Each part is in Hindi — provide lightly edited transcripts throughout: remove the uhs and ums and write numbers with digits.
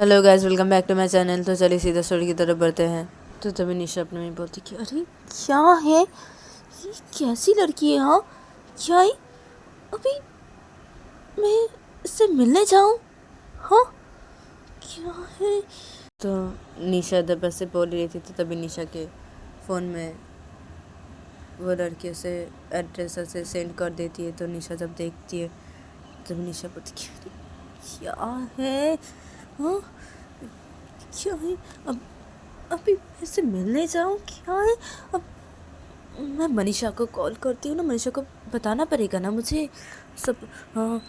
Hello guys, welcome back to my channel. तो चलिए सीधा स्टोरी की तरफ बढ़ते हैं। तो तभी निशा अपने में बोलती कि अरे क्या है ये, कैसी लड़की है? हाँ, क्या है? अभी मैं इससे मिलने जाऊँ? हाँ, क्या है? तो निशा इधर बस से बोल रही थी, तो तभी निशा के फ़ोन में वो लड़की उसे एड्रेस से सेंड कर देती है। तो निशा जब देखती है तब निशा बोलती कि अरे क्या है? हाँ, क्या है? अब अभी ऐसे मिलने जाऊँ? क्या है? अब मैं मनीषा को कॉल करती हूँ ना, मनीषा को बताना पड़ेगा ना मुझे सब। हाँ,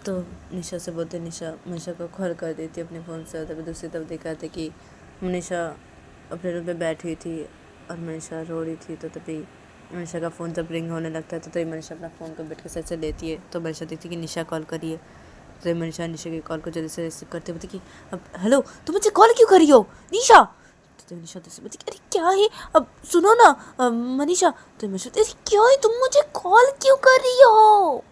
तो निशा से बोलते निशा मनीषा को कॉल कर देती है अपने फ़ोन से। तभी दूसरी तरफ दिखाते कि मनीषा अपने रूम में बैठी हुई थी और मनीषा रो रही थी। तो तभी मनीषा का फ़ोन जब रिंग होने लगता है तो तभी मनीषा अपना फ़ोन को बेड के साइड से लेती है। तो मनीषा देखती है कि निशा कॉल करी है। तो मनीषा निशा की कॉल को जल्दी से रिसीव करते बोलती कि अब हेलो, तुम मुझे कॉल क्यों करी हो निशा? तो मनीषा से बोलती अरे क्या है? अब सुनो ना मनीषा। तो मनीषा अरे क्या है, तुम मुझे कॉल क्यों कर रही हो?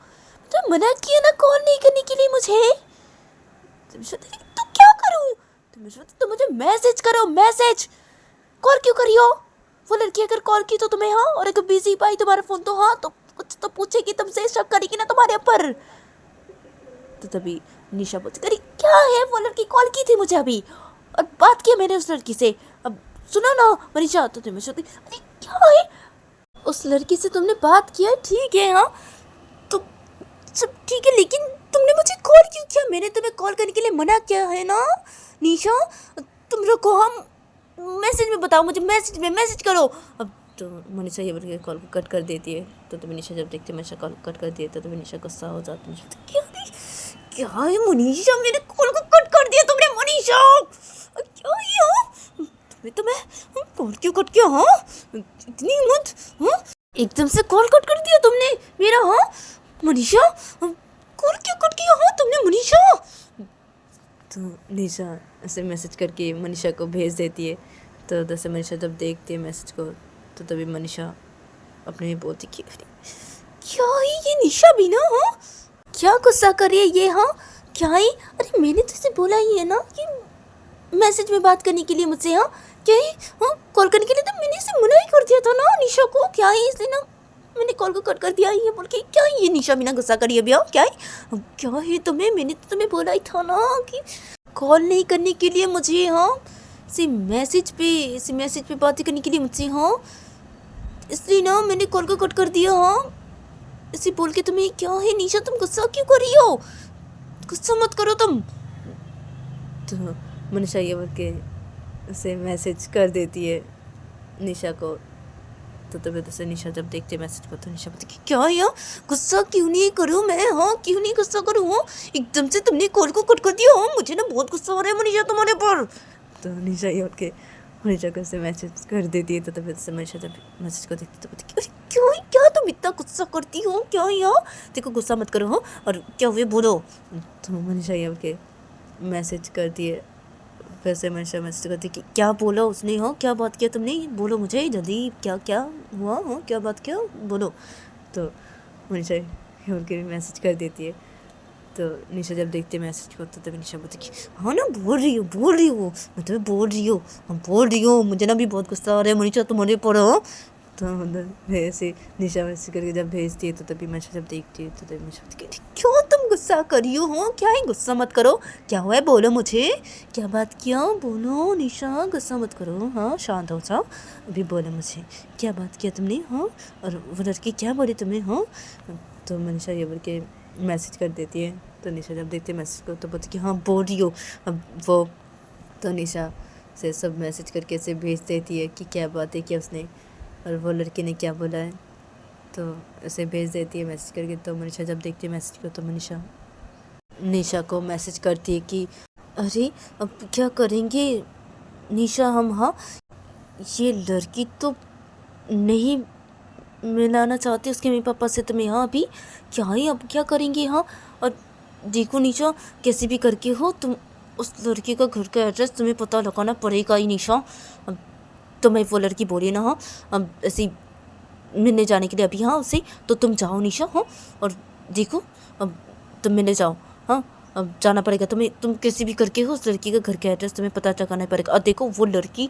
तो मना किया ना कॉल नहीं करने के लिए मुझे। तो मनीषा तो क्या करूं? तो मनीषा तुम मुझे मैसेज करो, मैसेज। कॉल क्यों करी हो? वो लड़की अगर कॉल की तो तुम्हें, हाँ, और अगर बिजी पाई तुम्हारा फोन तो हाँ, तो कुछ तो पूछेगी तुमसे, शक करेगी ना तुम्हारे ऊपर। तो तभी निशा बोलती अरे क्या है, वो लड़की कॉल की थी मुझे अभी और बात की मैंने उस लड़की से। अब सुनो ना मनीषा। तो तुम्हें सोचती अरे क्या है? उस लड़की से तुमने बात किया, ठीक है, हाँ, तो सब ठीक है, लेकिन तुमने मुझे कॉल क्यों किया? मैंने तुम्हें कॉल करने के लिए मना किया है ना निशा। तुम रुको, हम मैसेज में बताओ मुझे, मैसेज में मैसेज करो। अब तो मनीषा ये बोल के कॉल को कट कर देती है। तो तुम्हें निशा जब देखती है मनीषा कॉल कट कर दिया तो तुम्हें निशा गुस्सा हो जाती है। क्या क्या है मनीषा, मेरे कॉल को कट कर दिया तुमने मनीषा? क्या ये? तुम्हें कॉल क्यों कट किया? हाँ, इतनी हिम्मत? हाँ, एकदम से कॉल कट कर दिया तुमने मेरा? हाँ मनीषा, कॉल क्यों कट किया? हाँ तुमने मनीषा? तो निशा ऐसे मैसेज करके मनीषा को भेज देती है। तो उधर से मनीषा जब देखती है मैसेज को तो तभी मनीषा अपने में बोलती कि अरे क्या है ये निशा भी ना? हाँ, क्या गुस्सा कर रही है ये? हाँ, क्या है? अरे मैंने तो इसे बोला ही है ना कि मैसेज में बात करने के लिए मुझसे। हाँ, क्या है? हाँ, कॉल करने के लिए तो मैंने इसे मना ही कर दिया था ना निशा को। क्या है इसलिए ना मैंने कॉल को कट कर दिया ये बोल के। क्या है ये निशा बिना गुस्सा करी अभी? हाँ, क्या है? क्या है तुम्हें? मैंने तो तुम्हें बोला ही था ना कि कॉल नहीं करने के लिए मुझे। हाँ, इसी मैसेज पे बातें करने के लिए मुझसे। हाँ, इसलिए ना मैंने कॉल को कट कर दिया। हाँ, इसे बोल के तुम्हें। क्या है निशा, तुम गुस्सा क्यों कर रही हो? गुस्सा मत करो तुम। तो मनीषा ये बोल के उसे मैसेज कर देती है निशा को। तो तभी से निशा जब देखती है मैसेज को तो निशा बोलती कि क्या है? गुस्सा क्यों नहीं करूँ मैं? हाँ, क्यों नहीं गुस्सा करूँ? हाँ, एकदम से तुमने कॉल को कट कर दिया। हाँ, मुझे ना बहुत गुस्सा हो रहा है मनीषा तुम्हारे पर। तो निशा ये बोल के मनीषा को उसे मैसेज कर देती है। तो तभी से मनीषा जब मैसेज को देखती तो बोलती कि अरे क्यों, क्या तुम इतना गुस्सा करती हो? क्या यार, देखो गुस्सा मत करो। हाँ, और क्या हुए बोलो। तो मनीषा ये बोल के मैसेज करती है। फिर से मनीषा मैसेज करती कि क्या बोला उसने? हो, क्या बात किया तुमने? बोलो मुझे जल्दी, क्या क्या हुआ? हो, क्या बात किया, बोलो। तो मनीषा बोल के मैसेज कर देती है। तो निशा जब देखती है मैसेज को तो तभी निशा बोलती कि हाँ ना, बोल रही हो, मैं तुम्हें बोल रही हूँ, मुझे ना भी बहुत गुस्सा आ रहा है मनीषा तुम्हारे पर। हो, तो मतलब ऐसे निशा मैसेज करके जब भेजती है तो तभी मनीषा जब देखती है तो तभी मनीषा बोलती कि क्यों तुम गुस्सा कर रही हो? क्या है, गुस्सा मत करो। क्या हुआ है बोलो मुझे, क्या बात किया? बोलो निशा, गुस्सा मत करो। हाँ, शांत हो जाओ, अभी बोलो मुझे क्या बात किया तुमने? हाँ, और वो लड़की क्या बोली तुम्हें? हाँ, तो मनीषा ये बोल के मैसेज कर देती है। तो निशा जब देखती है मैसेज को तो बोलती कि हाँ बोल रही हो। अब वो तो निशा से सब मैसेज करके ऐसे भेज देती है कि क्या बात है, क्या उसने और वो लड़के ने क्या बोला है। तो उसे भेज देती है मैसेज करके। तो मनीषा जब देखती है मैसेज को तो मनीषा निशा को मैसेज करती है कि अरे अब क्या करेंगे निशा हम? हाँ, ये लड़की तो नहीं मिलाना चाहती उसके मम्मी पापा से तुम्हें। हाँ, अभी क्या है, अब क्या करेंगे? हाँ, और देखो निशा, कैसे भी करके हो तुम उस लड़की का घर का एड्रेस तुम्हें पता लगाना पड़ेगा ही निशा। अब तुम्हें वो लड़की बोली ना, हाँ, अब ऐसे मिलने जाने के लिए अभी। हाँ, उससे तो तुम जाओ निशा। हाँ, और देखो अब तुम मिलने जाओ। हाँ, अब जाना पड़ेगा तुम्हें, तुम कैसे भी करके हो उस लड़की का घर का एड्रेस तुम्हें पता लगाना पड़ेगा। और देखो वो लड़की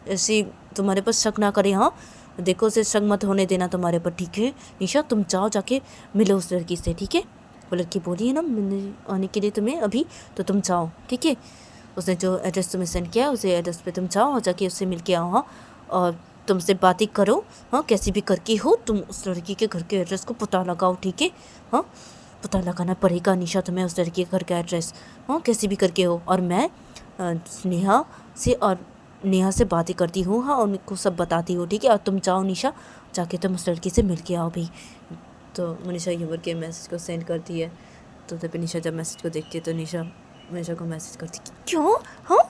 ऐसे तुम्हारे पर शक ना करे, हाँ देखो उसे शक मत होने देना तुम्हारे पर, ठीक है निशा। तुम जाओ जाके मिलो उस लड़की से, ठीक है। वो लड़की बोली है ना मिलने आने के लिए तुम्हें अभी, तो तुम जाओ, ठीक है। उसने जो एड्रेस तुम्हें सेंड किया उसे एड्रेस पे तुम जाओ और जाके उससे मिल के आओ, हाँ। और तुमसे बातें करो, हाँ कैसे भी करके हो तुम उस लड़की के घर के एड्रेस को पता लगाओ, ठीक है। हाँ पता लगाना पड़ेगा निशा तुम्हें उस लड़की के घर का एड्रेस, हाँ कैसे भी करके हो। और मैं नेहा से बातें करती हूँ, हाँ उनको सब बताती हूँ, ठीक है। और तुम जाओ निशा, जाके तुम उस लड़की से मिल के आओ भी। तो मनीषा ये बोल के मैसेज को सेंड करती है। तो तभी निशा जब मैसेज को देखती है तो निशा मनीषा को मैसेज करती है कि क्यों, हाँ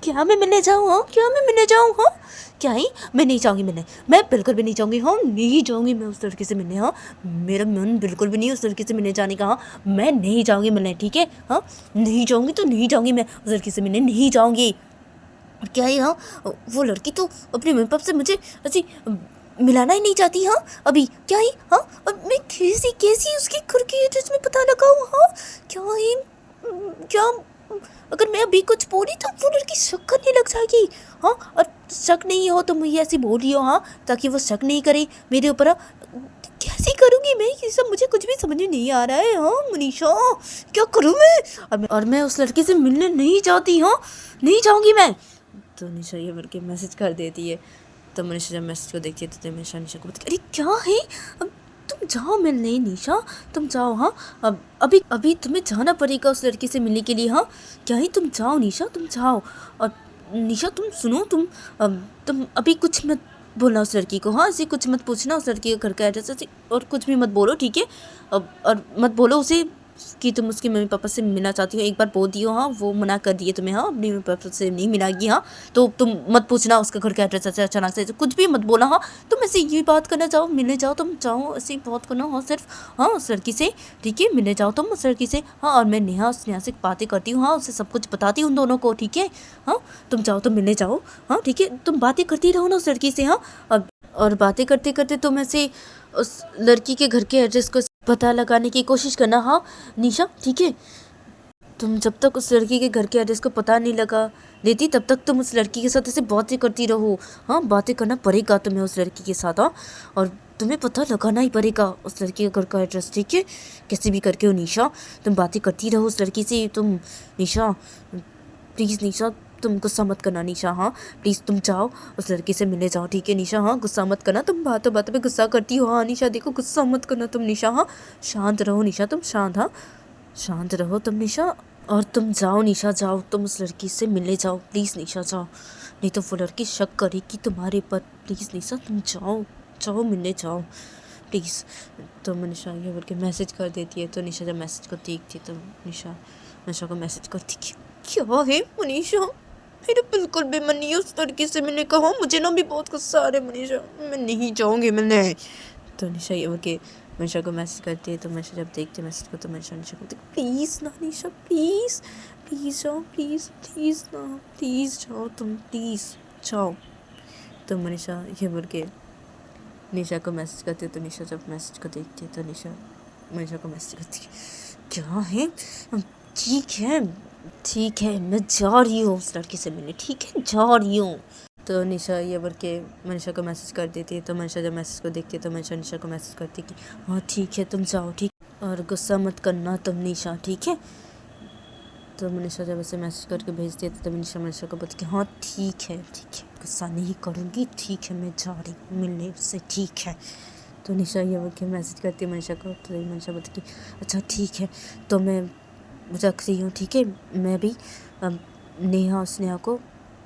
क्या मैं मिलने जाऊँ, हाँ क्या मैं मिलने जाऊँ, हाँ क्या ही मैं नहीं जाऊँगी मिलने, मैं बिल्कुल भी नहीं जाऊँगी, हाँ नहीं जाऊँगी मैं उस लड़के से मिलने, हाँ मेरा मन बिल्कुल भी नहीं उस लड़के से मिलने जाने का, हाँ मैं नहीं जाऊँगी मिलने, ठीक है। हाँ नहीं जाऊँगी तो नहीं जाऊँगी, मैं उस लड़के से मिलने नहीं जाऊँगी। और क्या ही, हाँ वो लड़की तो अपने मम्मी पापा से मुझे ऐसी मिलाना ही नहीं चाहती, हाँ अभी क्या ही, हाँ अब मैं कैसी कैसी उसकी घर की एड्रेस में पता लगाऊँ, हाँ क्या ही क्या, अगर मैं अभी कुछ बोली तो वो लड़की शक करने लग जाएगी, हाँ और शक नहीं हो तो मुझे ऐसी बोल रही हो, हाँ ताकि वो शक नहीं करे मेरे ऊपर। कैसे करूँगी मैं ये सब, मुझे कुछ भी समझ में नहीं आ रहा है, हाँ मनीषा क्या करूँ मैं। और मैं उस लड़की से मिलने नहीं चाहती, हाँ नहीं जाऊँगी मैं। तो निशा ये बोल के मैसेज कर देती है। तो मनीषा जब मैसेज को देखती है तो निशा निशा को बोलती है, अरे क्या है, अब तुम जाओ मिलने निशा, तुम जाओ, हाँ अब अभी अभी तुम्हें जाना पड़ेगा उस लड़की से मिलने के लिए, हाँ क्या ही तुम जाओ निशा, तुम जाओ। और निशा तुम सुनो, तुम अभी कुछ मत बोलना उस लड़की को, हाँ ऐसे कुछ मत पूछना उस लड़की के घर का एड्रेस ऐसे, और कुछ भी मत बोलो, ठीक है। अब और मत बोलो उसे कि तुम उसके मम्मी पापा से मिलना चाहती हो, एक बार बोल दियो, हाँ वो मना कर दिए तुम्हें, हाँ अपने मम्मी पापा से नहीं मिलाएगी, हाँ तो तुम मत पूछना उसका घर का एड्रेस ऐसे अचानक से कुछ भी मत बोला, हाँ तुम ऐसे ये बात करना जाओ मिलने जाओ, तुम जाओ ऐसे ही बात करना, हाँ सिर्फ हाँ उस लड़की से, ठीक है मिलने जाओ तुम उस लड़की से, हाँ और मैं नेहा से बातें करती हूँ, हाँ उसे सब कुछ बताती हूँ उन दोनों को, ठीक है। हाँ तुम जाओ तुम मिलने जाओ, हाँ ठीक है तुम बातें करती रहो ना उस लड़की से, हाँ और बातें करते करते तुम ऐसे उस लड़की के घर के एड्रेस को पता लगाने की कोशिश करना, हाँ निशा ठीक है। तुम जब तक उस लड़की के घर के एड्रेस को पता नहीं लगा लेती तब तक तुम उस लड़की के साथ ऐसे बातें करती रहो, हाँ बातें करना पड़ेगा तुम्हें उस लड़की के साथ, हाँ और तुम्हें पता लगाना ही पड़ेगा उस लड़की के घर का एड्रेस, ठीक है कैसे भी करके हो निशा, तुम बातें करती रहो उस लड़की से, तुम निशा प्लीज़ निशा तुम गुस्सा मत करना निशा, हाँ प्लीज़ तुम जाओ उस लड़की से मिलने जाओ, ठीक है निशा, हाँ गुस्सा मत करना, तुम बातों बातों पे गुस्सा करती हो, हाँ निशा देखो गुस्सा मत करना तुम निशा, हाँ शांत रहो निशा, तुम शांत, हाँ शांत रहो तुम निशा। और तुम जाओ निशा जाओ, तुम उस लड़की से मिलने जाओ प्लीज़ निशा जाओ, नहीं तो वो लड़की शक करेगी तुम्हारे पर, प्लीज़ निशा तुम जाओ जाओ मिलने जाओ प्लीज़। तो निशा ये बोल के मैसेज कर देती है। तो निशा जब मैसेज को देखती तो निशा को मैसेज करती कि क्या है मनीषा, मेरा बिल्कुल भी मन नहीं है उस लड़की से मिलने का, हाँ मुझे ना भी बहुत गुस्सा आ रहा है मनीषा, मैं नहीं जाऊँगी मिलने। तो निशा ये बोल के मनीषा को मैसेज करती है। तो मनीषा जब देखती है मैसेज को तो मनीषा को बोलती प्लीज़ ना निशा प्लीज़ प्लीज़ जाओ प्लीज़ ना प्लीज़ जाओ तुम प्लीज़ जाओ। तो मनीषा ये बोल के निशा को मैसेज करती है। तो निशा जब मैसेज को देखती है तो निशा मनीषा को मैसेज करती है क्या है, ठीक है मैं जा रही हूँ उस लड़की से मिलने, ठीक है जा रही हूँ। तो निशा ये बोल के मनीषा को मैसेज कर देती है। तो मनीषा जब मैसेज को देखती है तो मनीषा निशा को मैसेज करती है कि हाँ ठीक है तुम जाओ, ठीक और गुस्सा मत करना तुम निशा, ठीक है। तो मनीषा जब ऐसे मैसेज करके भेजती है तो निशा मनीषा को बोलती है हाँ ठीक है गुस्सा नहीं करूँगी, ठीक है मैं जा रही हूँ मिलने उससे, ठीक है। तो निशा ये बोल के मैसेज करती है मनीषा को। तो मनीषा बोलती है अच्छा ठीक है तो मैं रख रही हूँ, ठीक है मैं भी स्नेहा को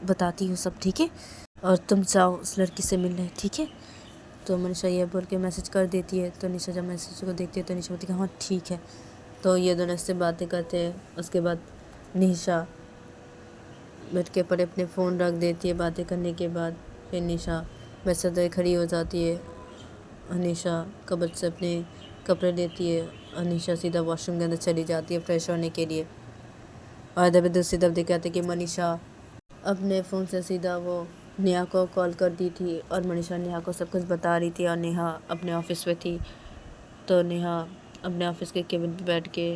बताती हूँ सब, ठीक है और तुम जाओ उस लड़की से मिलने, ठीक है। तो मनीषा ये बोल के मैसेज कर देती है। तो निशा जब मैसेज को देखती है तो निशा बोलती है हाँ ठीक है। तो ये दोनों से बातें करते हैं। उसके बाद निशा बेड के ऊपर अपने फ़ोन रख देती है बातें करने के बाद। फिर निशा वैसे तो खड़ी हो जाती है। अनीशा कबर्ड से अपने कपड़े लेती है। अनीशा सीधा वॉशरूम के अंदर चली जाती है फ्रेश होने के लिए। और इधर दूसरी तरफ दिखाते कि मनीषा अपने फ़ोन से सीधा वो नेहा को कॉल कर दी थी और मनीषा नेहा को सब कुछ बता रही थी और नेहा अपने ऑफिस में थी। तो नेहा अपने ऑफिस के केबिन पे बैठ के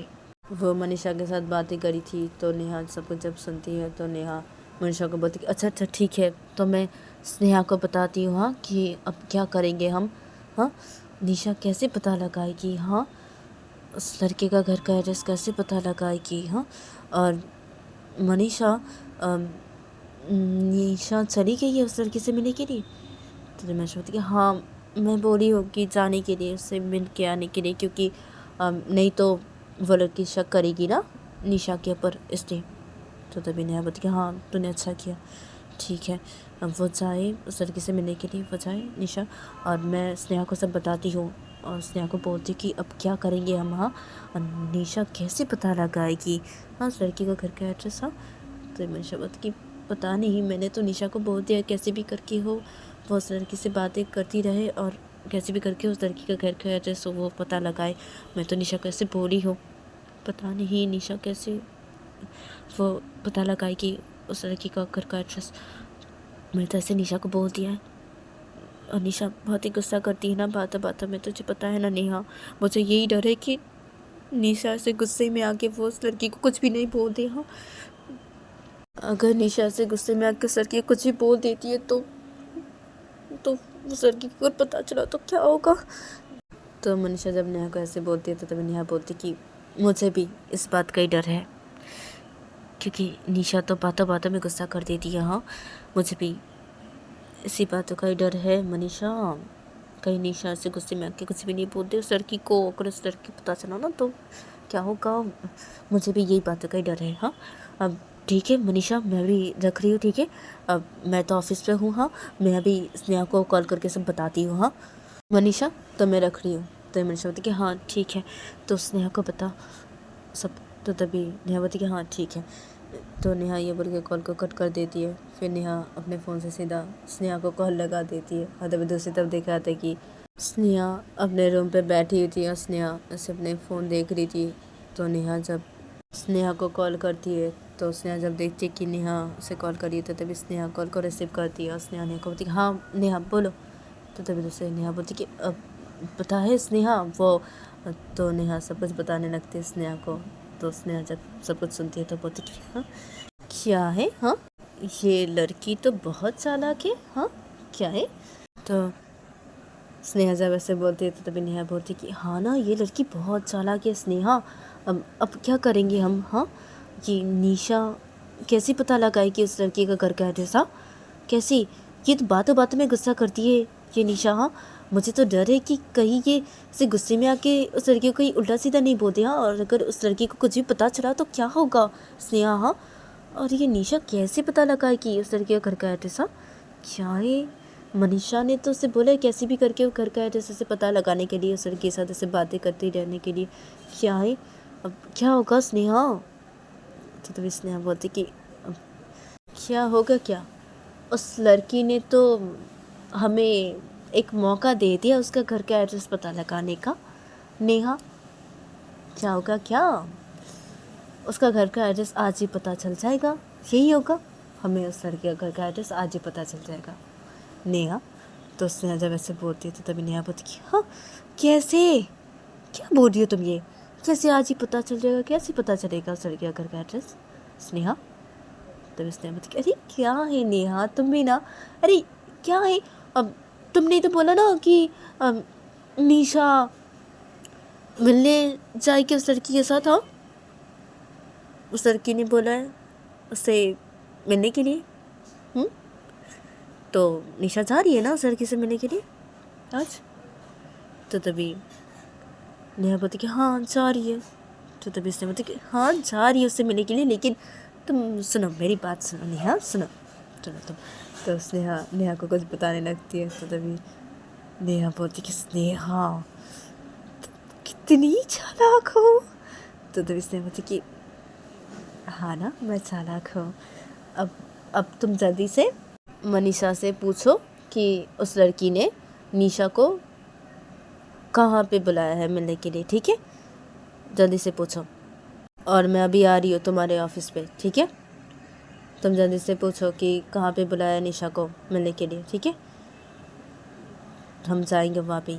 वो मनीषा के साथ बातें करी थी। तो नेहा सब कुछ जब सुनती है तो नेहा मनीषा को बोलती कि अच्छा अच्छा ठीक है, तो मैं स्नेहा को बताती हूँ हाँ कि अब क्या करेंगे हम। हाँ, निशा कैसे पता लगाएगी, हाँ उस लड़के का घर का एड्रेस कैसे पता लगाएगी। हाँ, और मनीषा निशा चली गई है उस लड़के से मिलने के लिए। तो मैं सोचती कि हाँ, मैं बोली होगी जाने के लिए, उससे मिल के आने के लिए, क्योंकि नहीं तो वो लड़की शक करेगी ना निशा के ऊपर, इसलिए। तो तभी नेहा बोलती कि हाँ तूने अच्छा किया, ठीक है अब वो जाए उस लड़की से मिलने के लिए, वो जाए निशा, और मैं स्नेहा को सब बताती हूँ। और स्नेहा को बोलती कि अब क्या करेंगे हम। हाँ, और निशा कैसे पता लगाएगी हाँ उस लड़की का घर का एड्रेस। हाँ, तो मनीषा बोलती कि पता नहीं, मैंने तो निशा को बोल दिया कैसे भी करके हो वो उस लड़की से बातें करती रहे और कैसे भी करके उस लड़की का घर का एड्रेस हो वो पता लगाए। मैं तो निशा को ऐसे बोली हूँ, पता नहीं निशा कैसे वो पता लगाएगी उस लड़की का घर का एड्रेस। मैंने तो ऐसे निशा को बोल दिया है। और निशा बहुत ही गुस्सा करती है ना बातों बातों में, तुझे पता है ना नेहा, मुझे यही डर है कि निशा से गुस्से में आके वो उस लड़की को कुछ भी नहीं बोल दे। हाँ, अगर निशा से गुस्से में आके उस लड़की को कुछ भी बोल देती है तो उस लड़की को अगर पता चला तो क्या होगा। तो मनीषा जब नेहा को ऐसे बोलती है तो तभी नेहा बोलती कि मुझे भी इस बात का ही डर है, क्योंकि निशा तो बातों बातों में गुस्सा कर देती है। हाँ, मुझे भी इसी बातों का ही डर है मनीषा, कहीं निशा से गुस्से में आके कुछ भी नहीं बोलते उस लड़की को, अगर उस लड़की को पता चला ना तो क्या होगा। मुझे भी यही बातों का ही डर है। हाँ, अब ठीक है मनीषा, मैं भी रख रही हूँ, ठीक है अब मैं तो ऑफिस पे हूँ। हाँ, मैं अभी स्नेहा को कॉल करके सब बताती हूँ। हाँ मनीषा, तो मैं रख रही हूँ। तो मनीषा बोलती कि हाँ ठीक है, तो स्नेहा को बता सब। तो तभी नेहा बोलती कि हाँ ठीक है। तो नेहा ये बोल के कॉल को कट कर देती है। फिर नेहा अपने फ़ोन से सीधा स्नेहा को कॉल लगा देती है। और तभी दूसरी तरफ देखा जाता है कि स्नेहा अपने रूम पे बैठी हुई थी और स्नेहा ऐसे अपने फ़ोन देख रही थी। तो नेहा जब स्नेहा को कॉल करती है तो स्नेहा जब देखती है कि नेहा उसे कॉल करी तो तभी स्नेहा कॉल को रिसीव करती है और स्नेहा नेहा को बोलती है हाँ नेहा बोलो। तो तभी दूसरे नेहा बोलती कि अब पता है स्नेहा वो, तो नेहा सब कुछ बताने लगती है स्नेहा को। तो स्नेहा जब सब कुछ सुनती है तो बोलती कि हाँ क्या है, हाँ ये लड़की तो बहुत चालाक है। हाँ क्या है। तो स्नेहा जब ऐसे बोलती है तो तभी नेहा बोलती कि हाँ ना ये लड़की बहुत चालाक है स्नेहा, अब क्या करेंगे हम। हाँ, ये निशा कैसे पता लगाएगी उस लड़की का घर का एड्रेस। हाँ कैसी, ये तो बातों बातों में गुस्सा करती है ये निशा। हाँ, मुझे तो डर है कि कहीं ये इसे गुस्से में आके उस लड़की को कहीं उल्टा सीधा नहीं बोल दिया, और अगर उस लड़की को कुछ भी पता चला तो क्या होगा स्नेहा। हाँ, और ये निशा कैसे पता लगाएगी उस लड़की का घर का एड्रेस। हाँ, क्या है, मनीषा ने तो उसे बोला है कैसे भी करके वो घर का एड्रेस उसे पता लगाने के लिए, उस लड़की के साथ ऐसे बातें करती रहने के लिए। क्या है, अब क्या होगा स्नेहा। तो तभी स्नेहा बोलती कि अब क्या होगा क्या, उस लड़की ने तो हमें एक मौका दे दिया उसका घर का एड्रेस पता लगाने का। नेहा क्या होगा क्या, उसका घर का एड्रेस आज ही पता चल जाएगा, यही होगा, हमें उस लड़के का घर का एड्रेस आज ही पता चल जाएगा। नेहा, तो स्नेहा जब ऐसे बोलती है तो तभी नेहा बोलती कि हाँ कैसे, क्या बोल रही हो तुम, ये कैसे आज ही पता चल जाएगा, कैसे पता चलेगा उस लड़के का घर का एड्रेस स्नेहा। तभी स्नेहा बोलती कि अरे क्या है नेहा तुम भी ना, अरे क्या है, अब तुमने तो बोला ना कि निशा मिलने जाएगी उस लड़की के साथ। हाँ, उस लड़की ने बोला है उससे मिलने के लिए। तो निशा जा रही है ना उस लड़की से मिलने के लिए आज। तो तभी नेहा बोलती कि हाँ जा रही है। तो तभी उसने बोलती कि हाँ जा रही है उससे मिलने के लिए, लेकिन तुम सुनो मेरी बात सुनो नेहा, सुनो सुनो तुम। तो स्नेहा नेहा को कुछ बताने लगती है। तो तभी नेहा बोलती कि स्नेहा कितनी चालाक हो। तो तभी स्नेहा बोलती कि हाँ ना मैं चालाक हूँ। अब तुम जल्दी से मनीषा से पूछो कि उस लड़की ने निशा को कहाँ पे बुलाया है मिलने के लिए, ठीक है जल्दी से पूछो। और मैं अभी आ रही हूँ तुम्हारे ऑफिस पे, ठीक है तुम जल्दी से पूछो कि कहाँ पे बुलाया है निशा को मिलने के लिए, ठीक है हम जाएंगे वहाँ पे।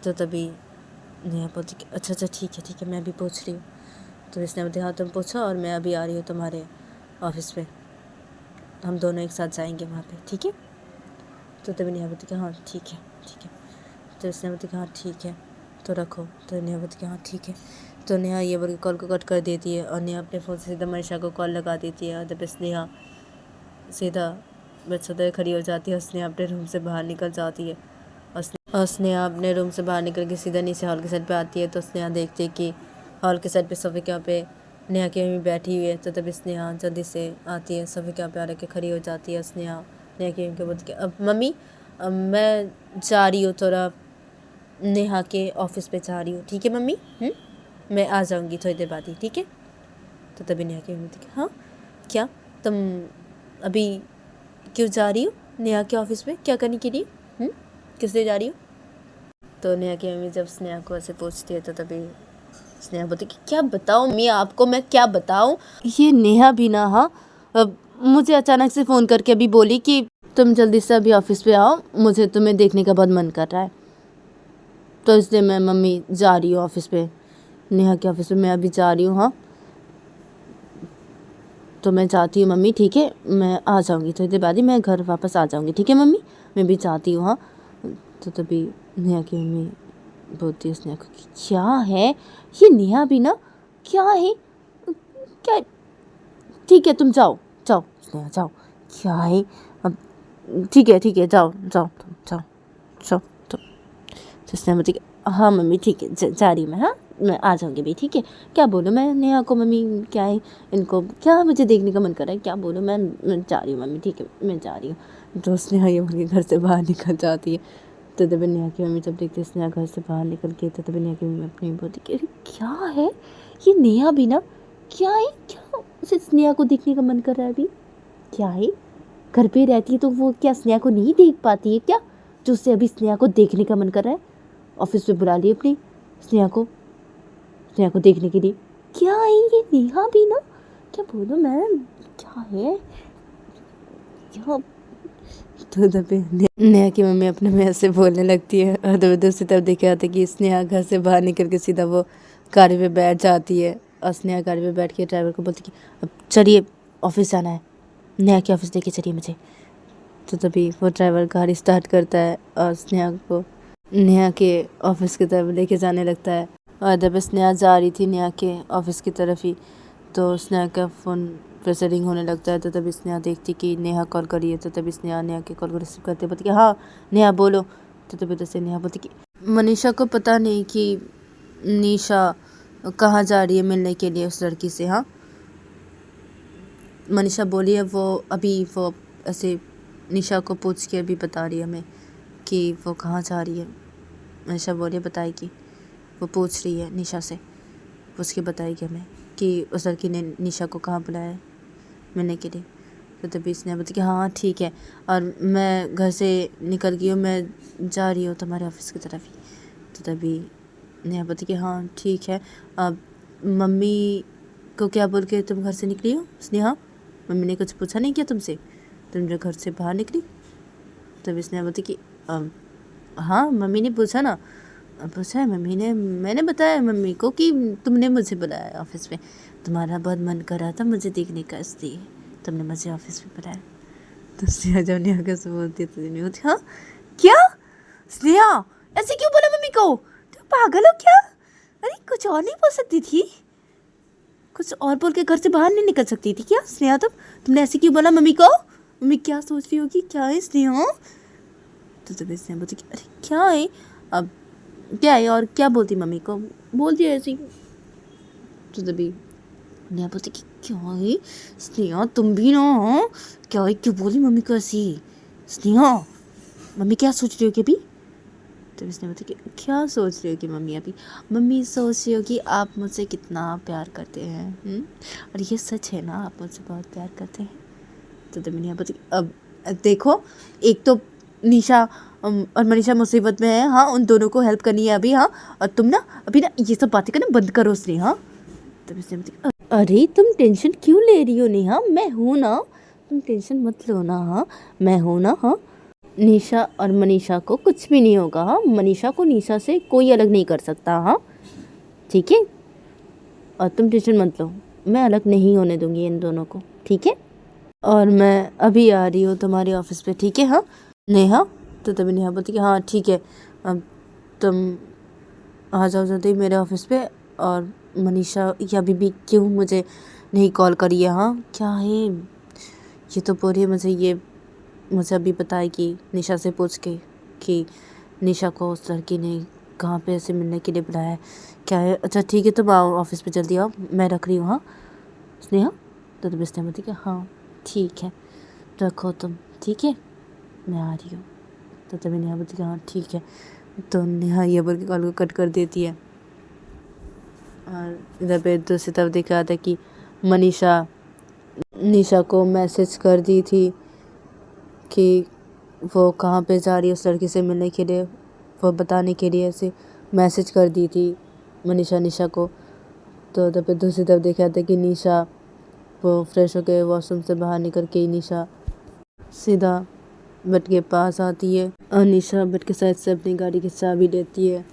तो तभी नेहा बोलती कि अच्छा अच्छा ठीक है मैं भी पूछ रही हूँ। तो इसने बोलती हाँ तुम पूछो और मैं अभी आ रही हूँ तुम्हारे ऑफिस पे, हम दोनों एक साथ जाएंगे वहाँ पे, ठीक है। तो तभी नेहा बोलती कि हाँ ठीक है ठीक है। तो इसने बोलती कि हाँ ठीक है तो रखो। तो नेहा बोलती कि हाँ ठीक है। तो नेहा ये बोल के कॉल को कट कर देती है और नेहा अपने फ़ोन से सीधा मनीषा को कॉल लगा देती है। और तब नेहा सीधा बेड से खड़ी हो जाती है। उसने अपने रूम से बाहर निकल जाती है। स्नेहा अपने रूम से बाहर निकल के सीधा नीचे हॉल के साइड पे आती है। तो स्नेहा देखती है कि हॉल के साइड पे सोफे पे नेहा की मम्मी बैठी हुई है। तो तभी स्नेहा जल्दी से आती है, सोफे पे आके खड़ी हो जाती है। स्नेहा नेहा की मम्मी को बोलती है अब मम्मी मैं जा रही हूँ, थोड़ा नेहा के ऑफिस पे जा रही हूँ, ठीक है मम्मी, मैं आ जाऊँगी थोड़ी देर बाद ही, ठीक है। तो तभी नेहा की मम्मी बोलती है हाँ क्या तुम अभी क्यों जा रही हो नेहा के ऑफिस में, क्या करने के लिए, किस लिए जा रही हो। तो नेहा की मम्मी जब स्नेहा को ऐसे पूछती है तो तभी स्नेहा बोलती कि क्या बताऊँ मम्मी आपको, मैं क्या बताऊँ। ये नेहा भी ना हाँ मुझे अचानक से फ़ोन करके अभी बोली कि तुम जल्दी से अभी ऑफिस पे आओ, मुझे तुम्हें देखने का बहुत मन कर रहा है, तो इसलिए मैं मम्मी जा रही हूँ ऑफिस पे, नेहा के ऑफिस पे मैं अभी जा रही हूँ। हाँ तो मैं जाती हूँ मम्मी, ठीक है, मैं आ जाऊँगी थोड़ी देर बाद ही, मैं घर वापस आ जाऊँगी, ठीक है मम्मी, मैं भी जाती हूँ। हाँ तो तभी नेहा की मम्मी बोलती है स्नेहा को कि क्या है ये नेहा भी ना, क्या है क्या, ठीक है तुम जाओ जाओ स्नेहा जाओ, क्या है अब, ठीक है जाओ जाओ तुम जाओ जाओ तुम। तो स्नेहा बोलती हाँ मम्मी ठीक है जा रही मैं, हाँ मैं आ जाऊँगी भाई, ठीक है। क्या बोलूँ मैं नेहा को मम्मी, क्या है इनको क्या मुझे देखने का मन कर रहा है, क्या बोलूँ मैं जा रही हूँ मम्मी, ठीक है मैं जा रही हूँ। तो स्नेहा ये बोल के घर से बाहर निकल जाती है। तो तभी नेहा की मम्मी जब देखती है स्नेहा घर से बाहर निकल के, तो तभी नेहा की मम्मी अपनी बोलती कि अरे क्या है ये नेहा भी ना, क्या है क्या उसे स्नेहा को देखने का मन कर रहा है अभी, क्या है घर पे रहती है तो वो क्या स्नेहा को नहीं देख पाती है क्या, जो उससे अभी स्नेहा को देखने का मन कर रहा है, ऑफिस पे बुला ली अपनी स्नेहा को देखने के लिए, क्या है ये नेहा भी ना, क्या बोलूँ मैं क्या है क्या। तो तभी नेहा की मम्मी अपने में ऐसे बोलने लगती है और तभी दूसरी तरफ देखे आते कि स्नेहा घर से बाहर निकल के सीधा वो गाड़ी पे बैठ जाती है। और स्नेहा गाड़ी पे बैठ के ड्राइवर को बोलती कि अब चलिए ऑफिस जाना है, नेहा के ऑफिस लेके चलिए मुझे। तो तभी वो ड्राइवर गाड़ी स्टार्ट करता है और स्नेहा को नेहा के ऑफिस की तरफ लेके जाने लगता है। और तभी स्नेहा जा रही थी नेहा के ऑफिस की तरफ ही, तो स्नेहा का फ़ोन फिर से रिंग होने लगता है। तो तभी स्नेहा देखती कि नेहा कॉल करी है। तो तभी स्नेहा नेहा की कॉल को रिसीव करते बोलती कि हाँ नेहा बोलो। तो तभी से नेहा बोलती कि मनीषा को पता नहीं कि निशा कहाँ जा रही है मिलने के लिए उस लड़की से। हाँ मनीषा बोली है वो अभी वो ऐसे निशा को पूछ के अभी बता रही है हमें कि वो कहाँ जा रही है। मनीषा बोली बताएगी, वो पूछ रही है निशा से, पूछ के बताएगी हमें कि उस लड़की ने निशा को कहाँ बुलाया है मिलने के लिए। तो तभी इसने बोला कि हाँ ठीक है और मैं घर से निकल गई हूँ, मैं जा रही हूँ तुम्हारे ऑफिस की तरफ ही। तो तभी नेहा बोलती कि हाँ ठीक है, अब मम्मी को क्या बोल के तुम घर से निकली हो स्नेहा, मम्मी ने कुछ पूछा नहीं क्या तुमसे, तुम जो घर से बाहर निकली। तभी स्नेहा बोलती कि हाँ मम्मी ने पूछा ना, पूछा है मम्मी ने, मैंने बताया मम्मी को कि तुमने मुझे बुलाया ऑफिस में, तुम्हारा बहुत मन कर रहा था मुझे देखने का इसलिए तुमने मुझे ऑफिस में बुलाया। तो स्नेहा जब नेहा कैसे बोलती है तो नहीं होती हाँ क्या स्नेहा ऐसे क्यों बोला मम्मी को, तुम पागल हो क्या, अरे कुछ और नहीं बोल सकती थी, कुछ और बोल के घर से बाहर नहीं निकल सकती थी क्या स्नेहा, तुमने ऐसे क्यों बोला मम्मी को, मम्मी क्या सोच रही होगी, क्या है स्नेहा। तो तभी स्नेहा बोलती कि अरे क्या है अब, क्या है और क्या बोलती मम्मी को, बोल दिया ऐसे ही। तो तभी नेहा बोलती कि क्या है स्नेहा तुम भी ना, हाँ क्या है क्यों बोली मम्मी को ऐसी, स्नेहा मम्मी क्या सोच रही हो कि अभी। तो इसने बोलती कि क्या सोच रही हो कि मम्मी अभी, मम्मी सोच रही हो कि आप मुझसे कितना प्यार करते हैं, और ये सच है ना आप मुझसे बहुत प्यार करते हैं। तो तभी नेहा बोलती अब देखो एक तो निशा और मनीषा मुसीबत में है, हाँ उन दोनों को हेल्प करनी है अभी, हाँ और तुम ना अभी ना ये सब बातें करना बंद करो उसने। हाँ तब इसने बोलती अरे तुम टेंशन क्यों ले रही हो नेहा, मैं हूँ ना, तुम टेंशन मत लो ना, हाँ मैं हूँ ना। हाँ निशा और मनीषा को कुछ भी नहीं होगा, हाँ मनीषा को निशा से कोई अलग नहीं कर सकता, हाँ ठीक है। और तुम टेंशन मत लो, मैं अलग नहीं होने दूंगी इन दोनों को, ठीक है। और मैं अभी आ रही हूँ तुम्हारे ऑफिस पे, ठीक है। हाँ नेहा, तो तभी नेहा बोलती कि हाँ ठीक है, अब तुम आ जाओ जल्दी मेरे ऑफिस पे। और मनीषा या बीबी क्यों मुझे नहीं कॉल करी है? हाँ क्या है ये, तो बोल रही है मुझे अभी बताएगी निशा से पूछ के कि निशा को उस लड़की ने कहाँ पे ऐसे मिलने के लिए बुलाया है, क्या है। अच्छा ठीक है, तुम आओ ऑफिस पे, जल्दी आओ, मैं रख रही हूँ। हाँ स्नेहा, तो तभी स्नेहा बोलती कि हाँ ठीक है, रखो तुम, ठीक है, मैं आ रही हूँ। तो तभी नेहा बोलती कि हाँ ठीक है। तो नेहा ये बोल के कॉल को कट कर देती है। और इधर पे दूसरी तरफ दिख रहा था कि मनीषा निशा को मैसेज कर दी थी कि वो कहाँ पे जा रही है उस लड़की से मिलने के लिए, वो बताने के लिए ऐसे मैसेज कर दी थी मनीषा निशा को। तो उधर पे दूसरी तरफ देखा था कि निशा वो फ्रेश होकर वॉशरूम से बाहर निकल के निशा सीधा बेड के पास आती है और निशा बेड के साइड से अपनी गाड़ी की चाबी लेती है।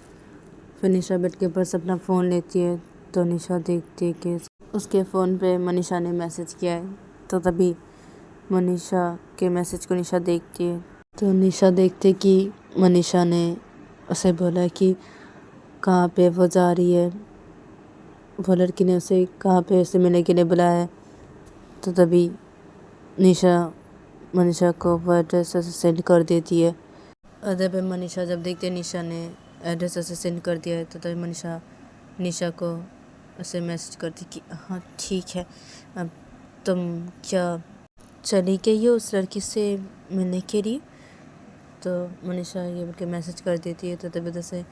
फिर निशा बेड के पास अपना फ़ोन लेती है, तो निशा देखती है कि उसके फ़ोन पे मनीषा ने मैसेज किया है। तो तभी मनीषा के मैसेज को निशा देखती है, तो निशा देखते कि मनीषा ने उसे बोला कि कहाँ पे वो जा रही है, वो लड़की ने उसे कहाँ पे उसे मिलने के लिए बुलाया है। तो तभी निशा मनीषा को वो एड्रेस ऐसे सेंड कर देती है। अदर पे मनीषा जब देखते निशा ने एड्रेस ऐसे सेंड कर दिया है, तो तभी मनीषा निशा को ऐसे मैसेज करती कि हाँ ठीक है, अब तुम क्या चली गई हो उस लड़की से मिलने के लिए। तो मनीषा ये बोल के मैसेज कर देती है। तो तभी उधर से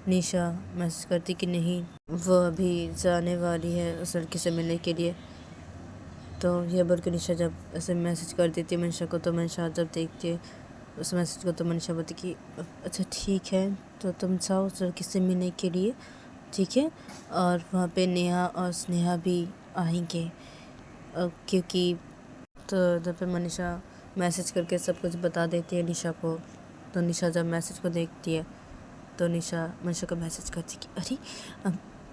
निशा मैसेज करती कि नहीं, वो अभी जाने वाली है उस लड़की से मिलने के लिए। तो ये बोल के निशा जब ऐसे मैसेज कर देती है मनीषा को, तो मनीषा जब देखती है उस मैसेज को, तो मनीषा बोलती कि अच्छा ठीक है, तो तुम जाओ उस लड़की से मिलने के लिए, ठीक है। और वहाँ पे नेहा और स्नेहा भी आएंगे, क्योंकि तो उधर पे मनीषा मैसेज करके सब कुछ बता देती है निशा को। तो निशा जब मैसेज को देखती है, तो निशा मनीषा को मैसेज करती कि अरे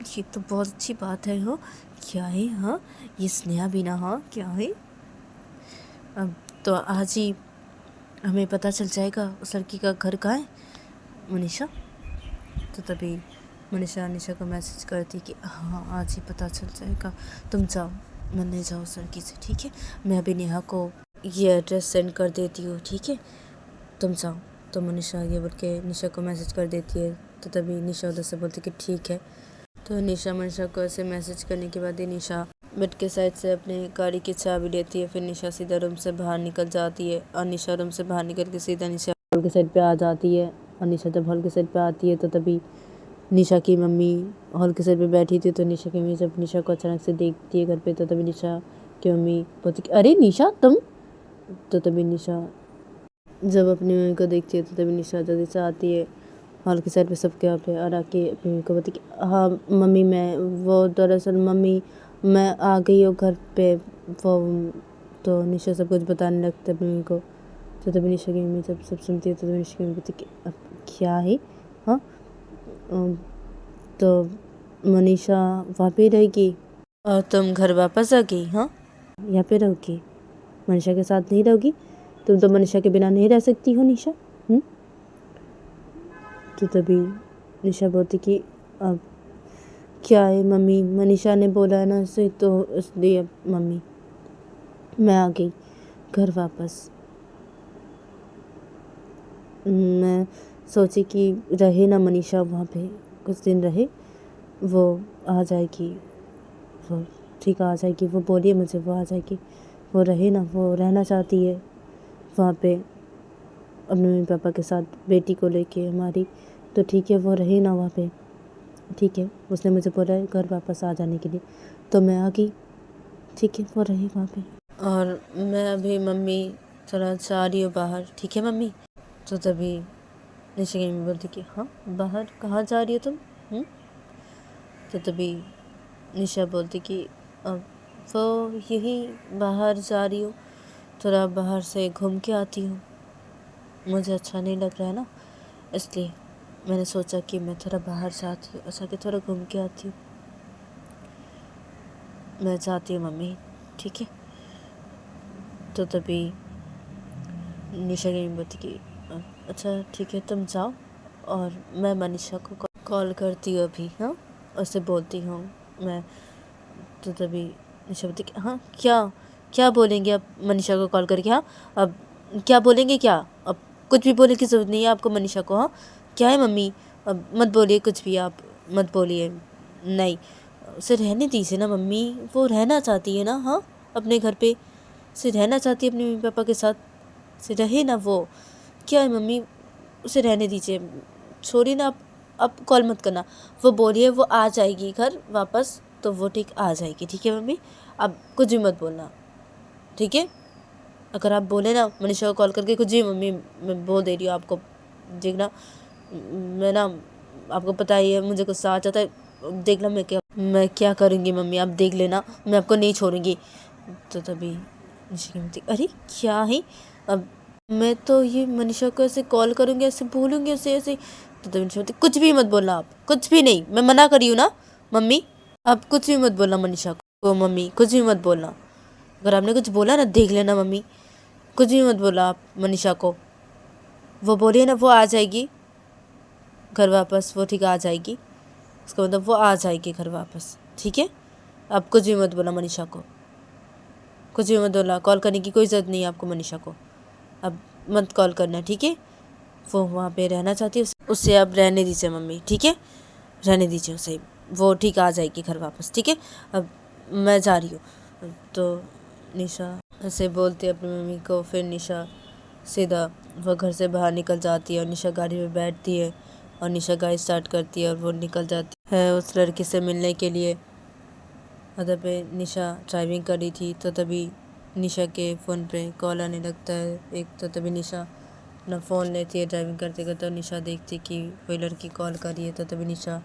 ये तो बहुत अच्छी बात है। हो क्या है? हाँ ये स्नेहा भी ना, हाँ क्या है, अब तो आज ही हमें पता चल जाएगा उस लड़की का घर कहाँ है मनीषा। तो तभी मनीषा निशा को मैसेज करती कि हाँ आज ही पता चल जाएगा, तुम जाओ मिलने जाओ उस लड़की से, ठीक है। मैं अभी नेहा को ये एड्रेस सेंड कर देती हूँ, ठीक है, तुम जाओ। तो मनीषा ये बोल के निशा को मैसेज कर देती है। तो तभी निशा उधर से बोलती कि ठीक है। तो निशा मनीषा को ऐसे मैसेज करने के बाद ही निशा बेड के साइड से अपनी गाड़ी की चाबी लेती है। फिर निशा सीधा रूम से बाहर निकल जाती है और निशा रूम से बाहर निकल के सीधा निशा हॉल के साइड पे आ जाती है। और निशा जब हॉल के साइड पे आती है, तो तभी निशा की मम्मी हॉल के साइड पे बैठी थी। तो निशा की मम्मी जब निशा को अचानक से देखती है घर पे, तो तभी निशा की मम्मी बोलती कि अरे निशा तुम। तो तभी निशा जब अपनी मम्मी को देखती है, तो तभी निशा जल्दी से आती है हॉल के साइड पे सबके यहाँ पे, और आके अपनी मम्मी को बोलती कि हाँ मम्मी, मैं वो दरअसल मम्मी मैं आ गई हूँ घर पे वो। तो निशा सब कुछ बताने लगती है अपनी मम्मी को। तो तभी निशा की मम्मी जब सब सुनती है, तो तभी निशा की मम्मी बोलती कि अब क्या है? हाँ तो मनीषा वहाँ पे रहेगी और तुम घर वापस आ गई? हाँ यहाँ पे रहोगी, मनीषा के साथ नहीं रहोगी? तुम तो मनीषा के बिना नहीं रह सकती हो निशा। तो तभी निशा बोलती कि अब क्या है मम्मी, मनीषा ने बोला है ना इसे, तो इसलिए मम्मी मैं आ गई घर वापस। मैं सोची कि रहे ना मनीषा वहाँ पे, कुछ दिन रहे, वो आ जाएगी, वो ठीक आ जाएगी, वो बोली है मुझे वो आ जाएगी, वो रहे ना, वो रहना चाहती है वहाँ पे अपने मम्मी पापा के साथ बेटी को लेके हमारी। तो ठीक है वो रहे ना वहाँ पे, ठीक है। उसने मुझे बोला है घर वापस आ जाने के लिए, तो मैं आ गई, ठीक है, वो रही वहाँ पे। और मैं अभी मम्मी थोड़ा जा रही हूँ बाहर, ठीक है मम्मी। तो तभी निशा की मम्मी बोलती कि हाँ बाहर कहाँ जा रही हो तुम? तो तभी निशा बोलती कि अब वो यही बाहर जा रही हूँ, थोड़ा बाहर से घूम के आती हूँ, मुझे अच्छा नहीं लग रहा है ना, इसलिए मैंने सोचा कि मैं थोड़ा बाहर जाती हूँ, अच्छा कि थोड़ा घूम के आती हूँ। मैं चाहती हूँ मम्मी, ठीक है। तो तभी निशा की मम्मी बोलती कि अच्छा ठीक है तुम जाओ, और मैं मनीषा को कॉल करती हूँ अभी, हाँ, उससे बोलती हूँ मैं। तो तभी निशा बोलती कि हाँ क्या क्या बोलेंगे अब मनीषा को कॉल करके, हाँ अब क्या बोलेंगे, क्या अब कुछ भी बोलने की ज़रूरत नहीं है आपको मनीषा को, हाँ क्या है मम्मी, अब मत बोलिए कुछ भी, आप मत बोलिए, नहीं उसे रहने दीजिए ना मम्मी, वो रहना चाहती है ना, हाँ अपने घर पे उसे रहना चाहती है अपने मम्मी पापा के साथ, से रहे ना वो, क्या है मम्मी उसे रहने दीजिए, छोड़िए ना आप कॉल मत करना, वो बोलिए वो आ जाएगी घर वापस, तो वो ठीक आ जाएगी, ठीक है मम्मी, अब कुछ भी मत बोलना, ठीक है। अगर आप बोले ना मनीषा को कॉल करके कुछ भी, मम्मी मैं बोल दे रही हूँ आपको, देखना मैं ना, आपको पता ही है मुझे गुस्सा आ जाता है, देखना मैं क्या करूँगी मम्मी, आप देख लेना, मैं आपको नहीं छोड़ूंगी। तो तभी निशा कहती अरे क्या है, अब मैं तो ये मनीषा को ऐसे कॉल करूँगी, ऐसे बोलूँगी उसे ऐसे, तो तभी निशा कहती कुछ भी मत बोलना, आप कुछ भी नहीं, मैं मना करी हूँ ना मम्मी, आप कुछ भी मत बोलना मनीषा को, मम्मी कुछ भी मत बोलना, अगर आपने कुछ बोला ना देख लेना मम्मी, कुछ भी मत बोला आप मनीषा को, वो बोलिए ना वो आ जाएगी घर वापस, वो ठीक आ जाएगी, उसका मतलब वो आ जाएगी घर वापस, ठीक है। आप कुछ भी मत बोला मनीषा को, कुछ भी मत बोला, कॉल करने की कोई ज़रूरत नहीं है आपको मनीषा को, अब मत कॉल करना, ठीक है। वो वहाँ पे रहना चाहती है, उससे आप रहने दीजिए मम्मी, ठीक है, रहने दीजिए उसे, वो ठीक आ जाएगी घर वापस, ठीक है, अब मैं जा रही हूँ। तो निशा ऐसे बोलती है अपनी मम्मी को, फिर निशा सीधा वो घर से बाहर निकल जाती है, और निशा गाड़ी में बैठती है, और निशा गाड़ी स्टार्ट करती है, और वो निकल जाती है उस लड़के से मिलने के लिए। अदर पे निशा ड्राइविंग कर रही थी, तो तभी निशा के फ़ोन पे कॉल आने लगता है एक, तो तभी निशा अपना फ़ोन लेती है ड्राइविंग करते करते, तो निशा देखती कि कोई लड़की कॉल कर रही है, तो तभी निशा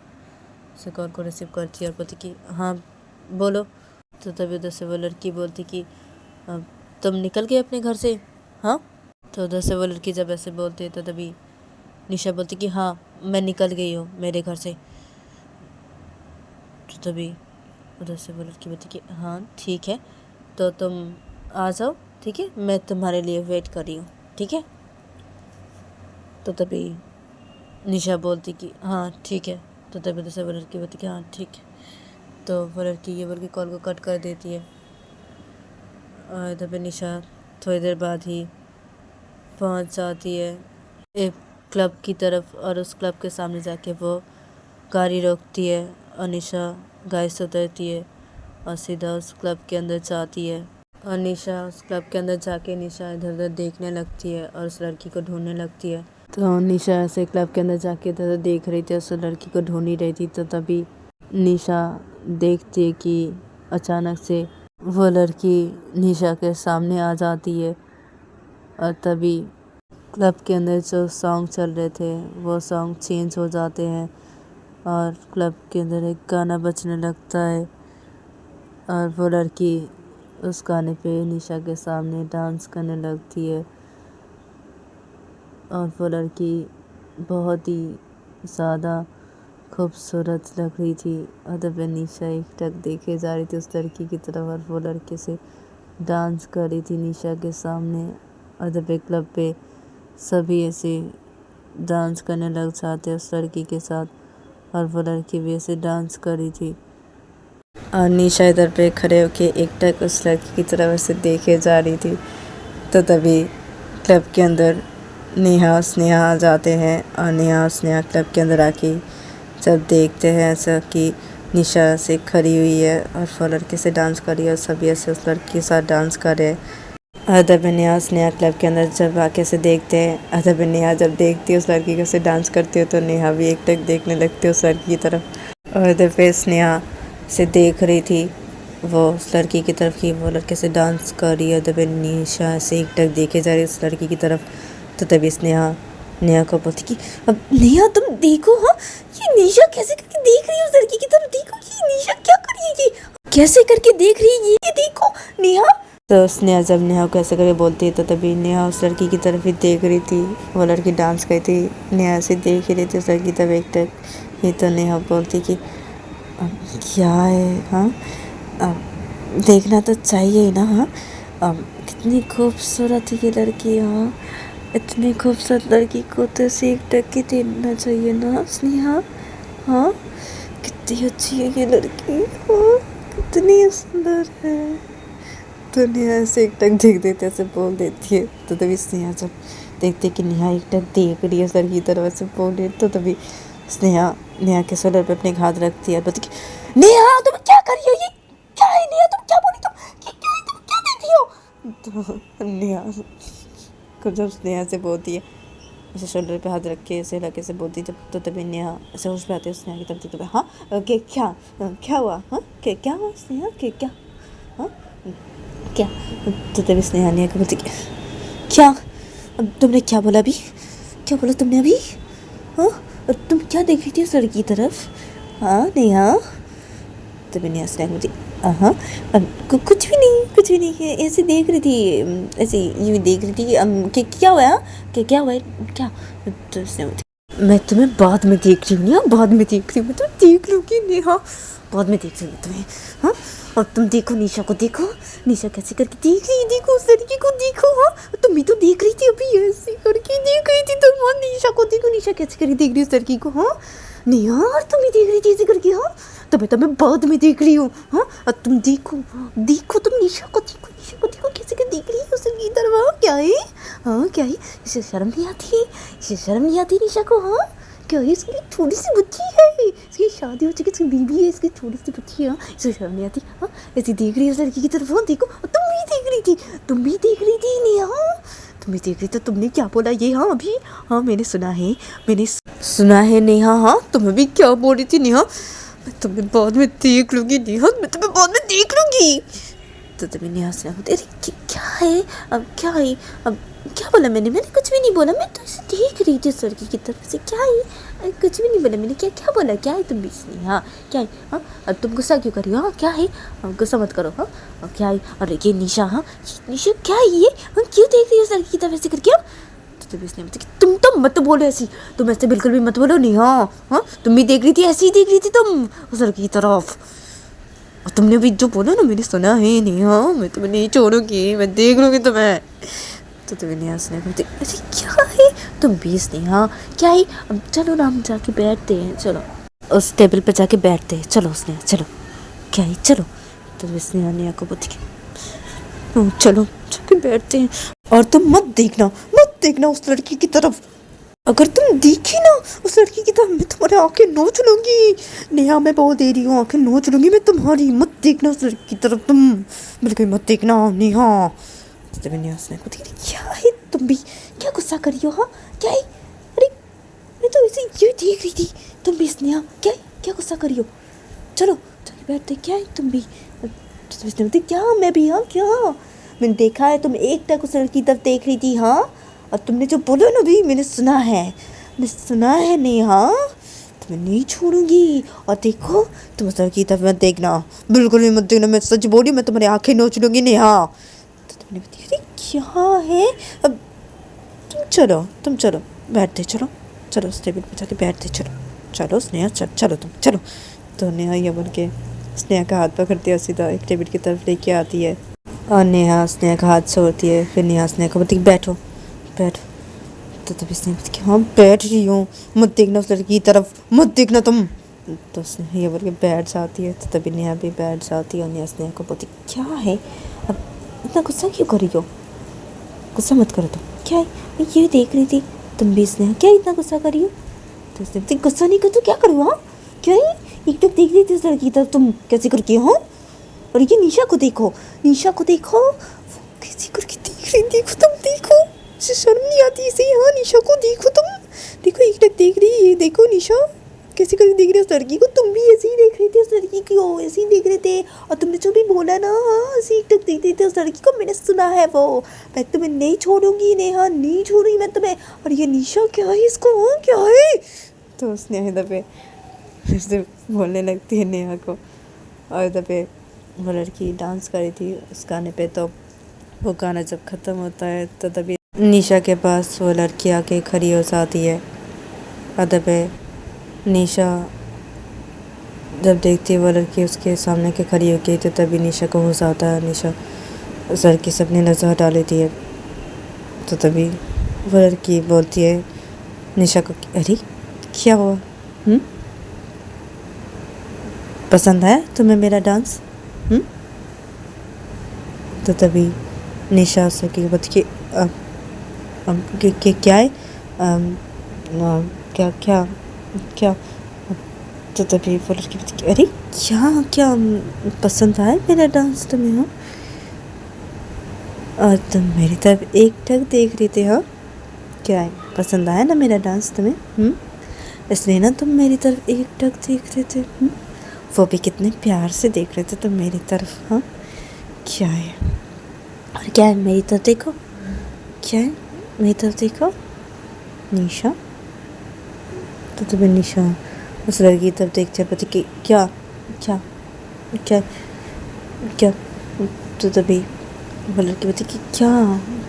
उसे कॉल को रिसीव करती है और बोलती कि हाँ बोलो। तो तभी उधर से वो लड़की बोलती कि तुम निकल गए अपने घर से, हाँ। तो उधर से वो लड़की जब ऐसे बोलती है, तो तभी निशा बोलती कि हाँ मैं निकल गई हूँ मेरे घर से। तो तभी उधर से वो लड़की बोलती कि हाँ ठीक है, तो तुम आ जाओ, ठीक है, मैं तुम्हारे लिए वेट कर रही हूँ, ठीक है। तो तभी निशा बोलती कि हाँ ठीक है, तो तभी उधर से वो लड़की बोलती कि हाँ ठीक है। तो वो लड़की ये बोल के कॉल को कट कर देती है, और तभी निशा थोड़ी देर बाद ही पहुंच जाती है एक क्लब की तरफ, और उस क्लब के सामने जाके वो गाड़ी रोकती है, और निशा गाड़ी से उतरती है और सीधा उस क्लब के अंदर जाती है। और निशा उस क्लब के अंदर जाके निशा इधर उधर देखने लगती है और उस लड़की को ढूंढने लगती है। तो निशा ऐसे क्लब के अंदर जाके इधर उधर देख रही थी, उस लड़की को ढूंढ ही रही थी, तो तभी निशा देखती है कि अचानक से वो लड़की निशा के सामने आ जाती है, और तभी क्लब के अंदर जो सॉन्ग चल रहे थे वो सॉन्ग चेंज हो जाते हैं, और क्लब के अंदर एक गाना बजने लगता है, और वो लड़की उस गाने पे निशा के सामने डांस करने लगती है। और वो लड़की बहुत ही ज़्यादा खूबसूरत लग रही थी, और तब निशा एकटक देखे जा रही थी उस लड़की की तरफ, और वो लड़के से डांस कर रही थी निशा के सामने। और तब क्लब पे सभी ऐसे डांस करने लग जाते उस लड़की के साथ, और वो लड़की भी ऐसे डांस कर रही थी, और निशा इधर पे खड़े होके एकटक उस लड़की की तरफ ऐसे देखे जा रही थी। तो तभी क्लब के अंदर नेहा और स्नेहा आ जाते हैं, और नेहा और स्नेहा क्लब के अंदर आके जब देखते हैं ऐसा कि निशा से खड़ी हुई है और वो लड़के से डांस कर रही है, और सभी ऐसे उस लड़की के साथ डांस कर रहे हैं। अदब नेहा और स्नेहा क्लब के अंदर जब आके से देखते हैं, अदब नेहा जब देखती है उस लड़की के से डांस करती हो, तो नेहा भी एकटक देखने लगती है उस लड़की की तरफ। और अदब पे स्नेहा से देख रही थी वो उस लड़की की तरफ कि वो लड़के से डांस कर रही है, तभी निशा से एकटक देखे जा रही है उस लड़की की तरफ। तो तभी नेहा को बोलती कि अब नेहा तुम देखो, हाँ ये निशा कैसे करके देख रही है उस लड़की की तरफ, देखो ये निशा क्या कर रही है, ये कैसे करके देख रही है, ये देखो नेहा। तो स्नेहा जब नेहा को ऐसे करके बोलती है, तो तभी नेहा उस लड़की की तरफ ही देख रही थी, वो लड़की डांस कर रही थी, नेहा ऐसे देख ही रही थी उस लड़की की तरफ एकटक ही। तो नेहा बोलती कि अब क्या है, हाँ अब देखना तो चाहिए ही ना। हाँ कितनी खूबसूरत ये लड़की है। हाँ इतनी खूबसूरत लड़की को तो ऐसे एक टक देना चाहिए ना स्नेहा। हाँ कितनी अच्छी है ये लड़की। हाँ कितनी सुंदर है। तो नेहा ऐसे एक टक देख देते ऐसे बोल देती है। तो तभी स्नेहा जब देखते कि नेहा एक टक देख रही है उस लड़की की तरफ ऐसे बोल रही है, तो तभी स्नेहा नेहा के शोल्डर पे अपने हाथ रखती है। बोलती कि नेहा तुम क्या कर रही हो, ये क्या है नेहा, तुम क्या बोली, तुम क्या है, तुम क्या देख रही हो। तो नेहा को जब स्नेहा से बोलती है ऐसे शोल्डर पे हाथ रख के ऐसे लगे से बोलती जब, तो तभी नेहा ऐसे होश में आती है स्नेहा की तरफ देखते हुए। हाँ क्या हुआ, हाँ क्या हुआ स्नेहा, क्या, हाँ क्या। तो तभी स्नेहा नेहा को बोलती क्या, तुमने क्या बोला अभी, क्या बोला तुमने अभी, हाँ तुम क्या देख रही थी उस लड़की की तरफ। हाँ नेहा। तभी नेहा स्नेहा को बोलती हाँ कुछ भी नहीं ऐसे देख रही थी, ऐसे यूँ देख रही थी। क्या हुआ, क्या हुआ क्या। तो स्नेहा बोलती मैं तुम्हें बाद में देख रही हूँ, बाद में देख रही हूँ, मैं तुम्हें देख लूँगी नेहा, बाद में देख रही हूँ तुम्हें। हाँ और तुम देखो निशा को, देखो निशा कैसे करके देख रही है, देखो उस लड़की को देखो। हाँ तुम भी तो देख रही थी अभी, ऐसे करके देख रही थी तुम। हाँ निशा को देखो, निशा कैसे करके देख रही है उस लड़की को। हाँ नहीं यार तुम भी देख रही थी ऐसे करके। हाँ तो मैं बाद में देख रही हूँ। हाँ और तुम देखो तुम निशा को देखो, कैसे कर देख रही है उस लड़की की तरफ। हाँ क्या है, हाँ क्या है, इसे शर्म नहीं आती, निशा को। हाँ क्या है, इसकी थोड़ी सी बुद्धि है, इसकी शादी हो चुकी, इसकी बीवी है, इसकी थोड़ी सी बुद्धि है। हाँ इसे शर्म नहीं आती। हाँ ऐसी देख रही है उस लड़की की तरफ। हाँ देखो तुम भी देख रही थी नहीं। हाँ तुम भी देख रही थी, तुमने क्या बोला ये। हाँ अभी, हाँ मैंने सुना है नेहा। हाँ तुम अभी क्या बोल रही थी नेहा, मैं तुम्हें बाद में देख लूँगी नेहा, मैं तुम्हें बाद में देख लूँगी। तो तभी नेहा से अरे क्या है, अब क्या है, अब क्या बोला मैंने कुछ भी नहीं बोला, मैं तो इसे देख रही थी उस लड़की की तरफ से। क्या है, कुछ भी नहीं बोला मैंने, क्या बोला, क्या है तुम बीच में। हाँ क्या है, हाँ अब तुम गुस्सा क्यों कर रही हो। हाँ क्या है, गुस्सा मत करो। हाँ क्या है, अरे ये निशा, हाँ निशा क्या है ये, हाँ क्यों देख रही है उस लड़की की तरफ ऐसे करके। तो तभी इसने बोला कि तुम तो मत बोलो ऐसी, तुम ऐसे बिल्कुल भी मत बोलो नहीं। हाँ तुम भी देख रही थी, ऐसी ही देख रही थी तुम उस लड़की की तरफ। और तुमने भी जो बोला ना मैंने सुना है नहीं। हाँ मैं तुम्हें नहीं छोड़ूंगी, मैं देख लूँगी तुम्हें। तो तुम्हें नहीं हंसने को, अरे क्या है तुम बीस नहीं। हाँ क्या है, अब चलो ना हम जाके बैठते हैं, चलो उस टेबल पर जाके बैठते हैं, चलो उसने चलो क्या है चलो। तो उसने नेहा को बोलती चलो जाके बैठते हैं, और तुम मत देखना उस लड़की की तरफ। अगर तुम देखी ना उस लड़की की तरफ, मैं तुम्हारे आंखें नोच लूंगी नेहा, मैं बोल दे रही हूँ, आंखें नोच लूंगी मैं तुम्हारी। मत देखना उस लड़की की तरफ, तुम बिल्कुल मत देखना नेहा। तो मैंने हंसने को क्या है, तुम भी क्या गुस्सा कर रही हो। हाँ क्या है, अरे मैं तो ऐसे ये देख रही थी, तुम भी स्नेहा क्या गुस्सा कर रही हो। चलो चलो बैठते, क्या है तुम भी। तो बोलती क्या मैं भी, हाँ क्या, मैंने देखा है तुम एक टक उस लड़की की तरफ देख रही थी। हाँ और तुमने जो बोला ना भी मैंने सुना है नहीं। हाँ तो मैं नहीं छोड़ूंगी, और देखो तुम उस लड़की की तरफ मत देखना, बिल्कुल भी मत देखना, मैं सच बोली, मैं तुम्हारी आंखें नोच लूँगी नहीं। हाँ तो तुमने बताया अरे क्या है, अब तुम चलो बैठते, चलो उस टेबल पर जाके बैठते, चलो स्नेहा चलो तुम चलो। तो नेहा ये बोल के स्नेहा का हाथ पकड़ती है, सीधा एक टेबल की तरफ लेके आती है, और नेहा स्नेहा का हाथ छोड़ती है। फिर नेहा स्नेहा को बोलती बैठो। तो तभी स्नेहा बोलती हाँ बैठ रही हूँ, मत देखना उस लड़की की तरफ, मत देखना तुम। तो स्नेहा ये बोल के बैठ जाती है। तो तभी नेहा भी बैठ जाती है, और नेहा स्नेहा को बोलती क्या है, अब इतना गुस्सा क्यों कर रही हो, गुस्सा मत करो तुम। क्या है, मैं ये देख रही थी, तुम भी स्नेहा क्या इतना गुस्सा कर रही हो। तो उसने बोलती गुस्सा नहीं कर तो क्या करूँ। हाँ क्या है, एक टक देख रही थी उस लड़की की तरफ, तुम कैसे करके हो। और ये निशा को देखो कैसी करके देख रही, देखो तुम देखो, इसे शर्म नहीं आती इसे। हाँ निशा को देखो तुम, देखो एक टक देख रही है, देखो निशा कैसे करके देख रही है उस लड़की को। तुम भी ऐसे ही देख रहे थे उस लड़की को, ऐसे ही देख रहे थे, और तुमने जो भी बोला ना, हाँ ऐसे एक टक देख रहे थे उस लड़की को, मैंने सुना है वो। मैं तुम्हें नहीं छोड़ूंगी नेहा, नहीं छोड़ूंगी मैं तुम्हें। और ये निशा क्या है इसको, हाँ क्या है। तो उसने इधर पे उससे बोलने लगती है नेहा को, और इधर पे वो लड़की डांस कर रही थी उस गाने पे। तो वो गाना जब ख़त्म होता है तो तभी निशा के पास वो लड़की आके खड़ी हो जाती है, और तभी निशा जब देखती है वो लड़की उसके सामने के खड़ी होती है तो तभी निशा को होश आता है। निशा उस लड़की से अपनी नज़र हटा लेती है। तो तभी वो लड़की बोलती है निशा को, अरे क्या हुआ? पसंद आया तुम्हें मेरा डांस? तो तभी निशा उस लड़की को बोलती कि क्या है? क्या क्या क्या? तो तभी वो लड़की बोलती अरे क्या क्या पसंद आया मेरा डांस तुम्हें? हाँ, और तुम मेरी तरफ एक टक देख रही थी? हाँ, क्या है, पसंद आया ना मेरा डांस तुम्हें? इसलिए ना तुम मेरी तरफ एक टक देख रहे थे। वो भी कितने प्यार से देख रहे थे तुम मेरी तरफ। हाँ, क्या है? और क्या है, मेरी तरफ देखो। क्या है, मेरी तरफ देखो निशा। तो तुम्हें निशा उस लड़की तरफ देखते पति कि क्या क्या क्या क्या? तो तभी वो लड़की बोलती कि क्या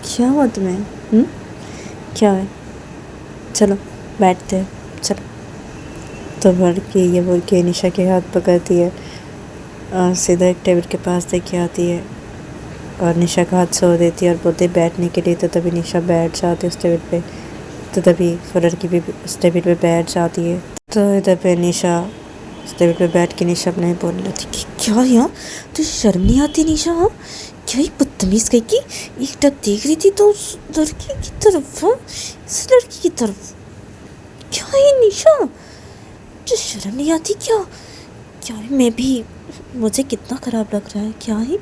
क्या हुआ तुम्हें? क्या है, चलो बैठते हैं, चलो। तो लड़की ये बोल के निशा के हाथ पकड़ती है और सीधा एक टेबल के पास लेके आती है और निशा का हाथ छोड़ देती है और बोलते बैठने के लिए। तो तभी निशा बैठ जाती है उस टेबल पे। तो तभी वो लड़की भी उस टेबल पे बैठ जाती है। तो इधर पे निशा उस टेबल पे बैठ के निशा अपने बोलने लगती कि क्या यहाँ तुझे शर्म नहीं आती निशा? हाँ, क्या ही बदतमीज़ कही कि एक टक देख रही थी तो उस लड़की की तरफ। हाँ, इस लड़की की तरफ। क्या है निशा, तुझे शर्म नहीं आती क्या? क्या है, मैं भी, मुझे कितना ख़राब लग रहा है। क्या है,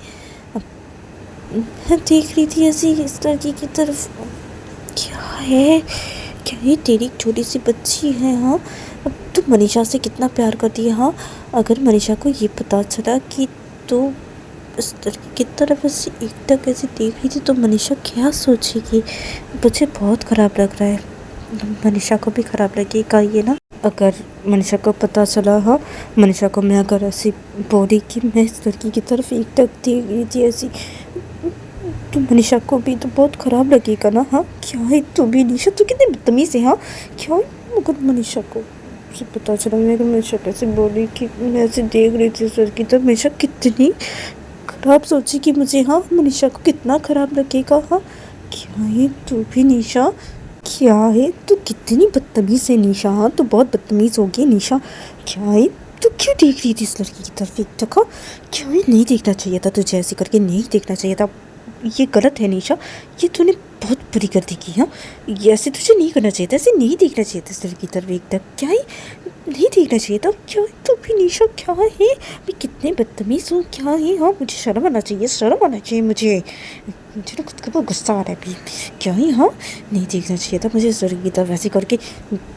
मैं देख रही थी ऐसी इस लड़की की तरफ। क्या है, क्या ये तेरी छोटी सी बच्ची है? हाँ, अब तू मनीषा से कितना प्यार करती है। हाँ, अगर मनीषा को ये पता चला कि तू इस लड़की की तरफ ऐसे एकटक ऐसे देख रही थी तो मनीषा क्या सोचेगी? मुझे बहुत ख़राब लग रहा है। मनीषा को भी ख़राब लगेगा ये ना। अगर मनीषा को पता चला, हाँ, मनीषा को मैं अगर ऐसी बोली कि मैं इस लड़की की तरफ एकटक देख रही थी ऐसी, तो मनीषा को भी तो बहुत ख़राब लगेगा ना। हाँ, क्या है, तू भी निशा, तू कितनी बदतमीज़ है। हाँ, क्या है, अगर मनीषा को से पता चला, मैं अगर मनीषा कैसे बोली कि मैं ऐसे देख रही थी उस लड़की, तो मनीषा कितनी ख़राब सोचेगी मुझे। हाँ, मनीषा को कितना ख़राब लगेगा। हाँ, क्या है, तू भी निशा, क्या है, तू कितनी बदतमीज़ है निशा। हाँ, तू बहुत बदतमीज़ होगी निशा। क्या है, तू क्यों देख रही थी इस लड़की की तरफ एक टक? क्यों, नहीं देखना चाहिए था तुझे, ऐसे करके नहीं देखना चाहिए था। ये गलत है निशा, ये तूने बहुत बुरी गलती की। हाँ, ऐसे तुझे नहीं करना चाहिए था, ऐसे नहीं देखना चाहिए था इस लड़की की तरफ एक तक। क्या है, नहीं देखना चाहिए था। क्या है, तू भी निशा, क्या है, मैं कितने बदतमीज़ हूँ। क्या है, हाँ, मुझे शर्म आना चाहिए, शर्म आना चाहिए मुझे ना, खुद का बहुत गुस्सा आ रहा है अभी। क्या है, हाँ, नहीं देखना चाहिए था मुझे इस लड़की की तरफ ऐसे करके।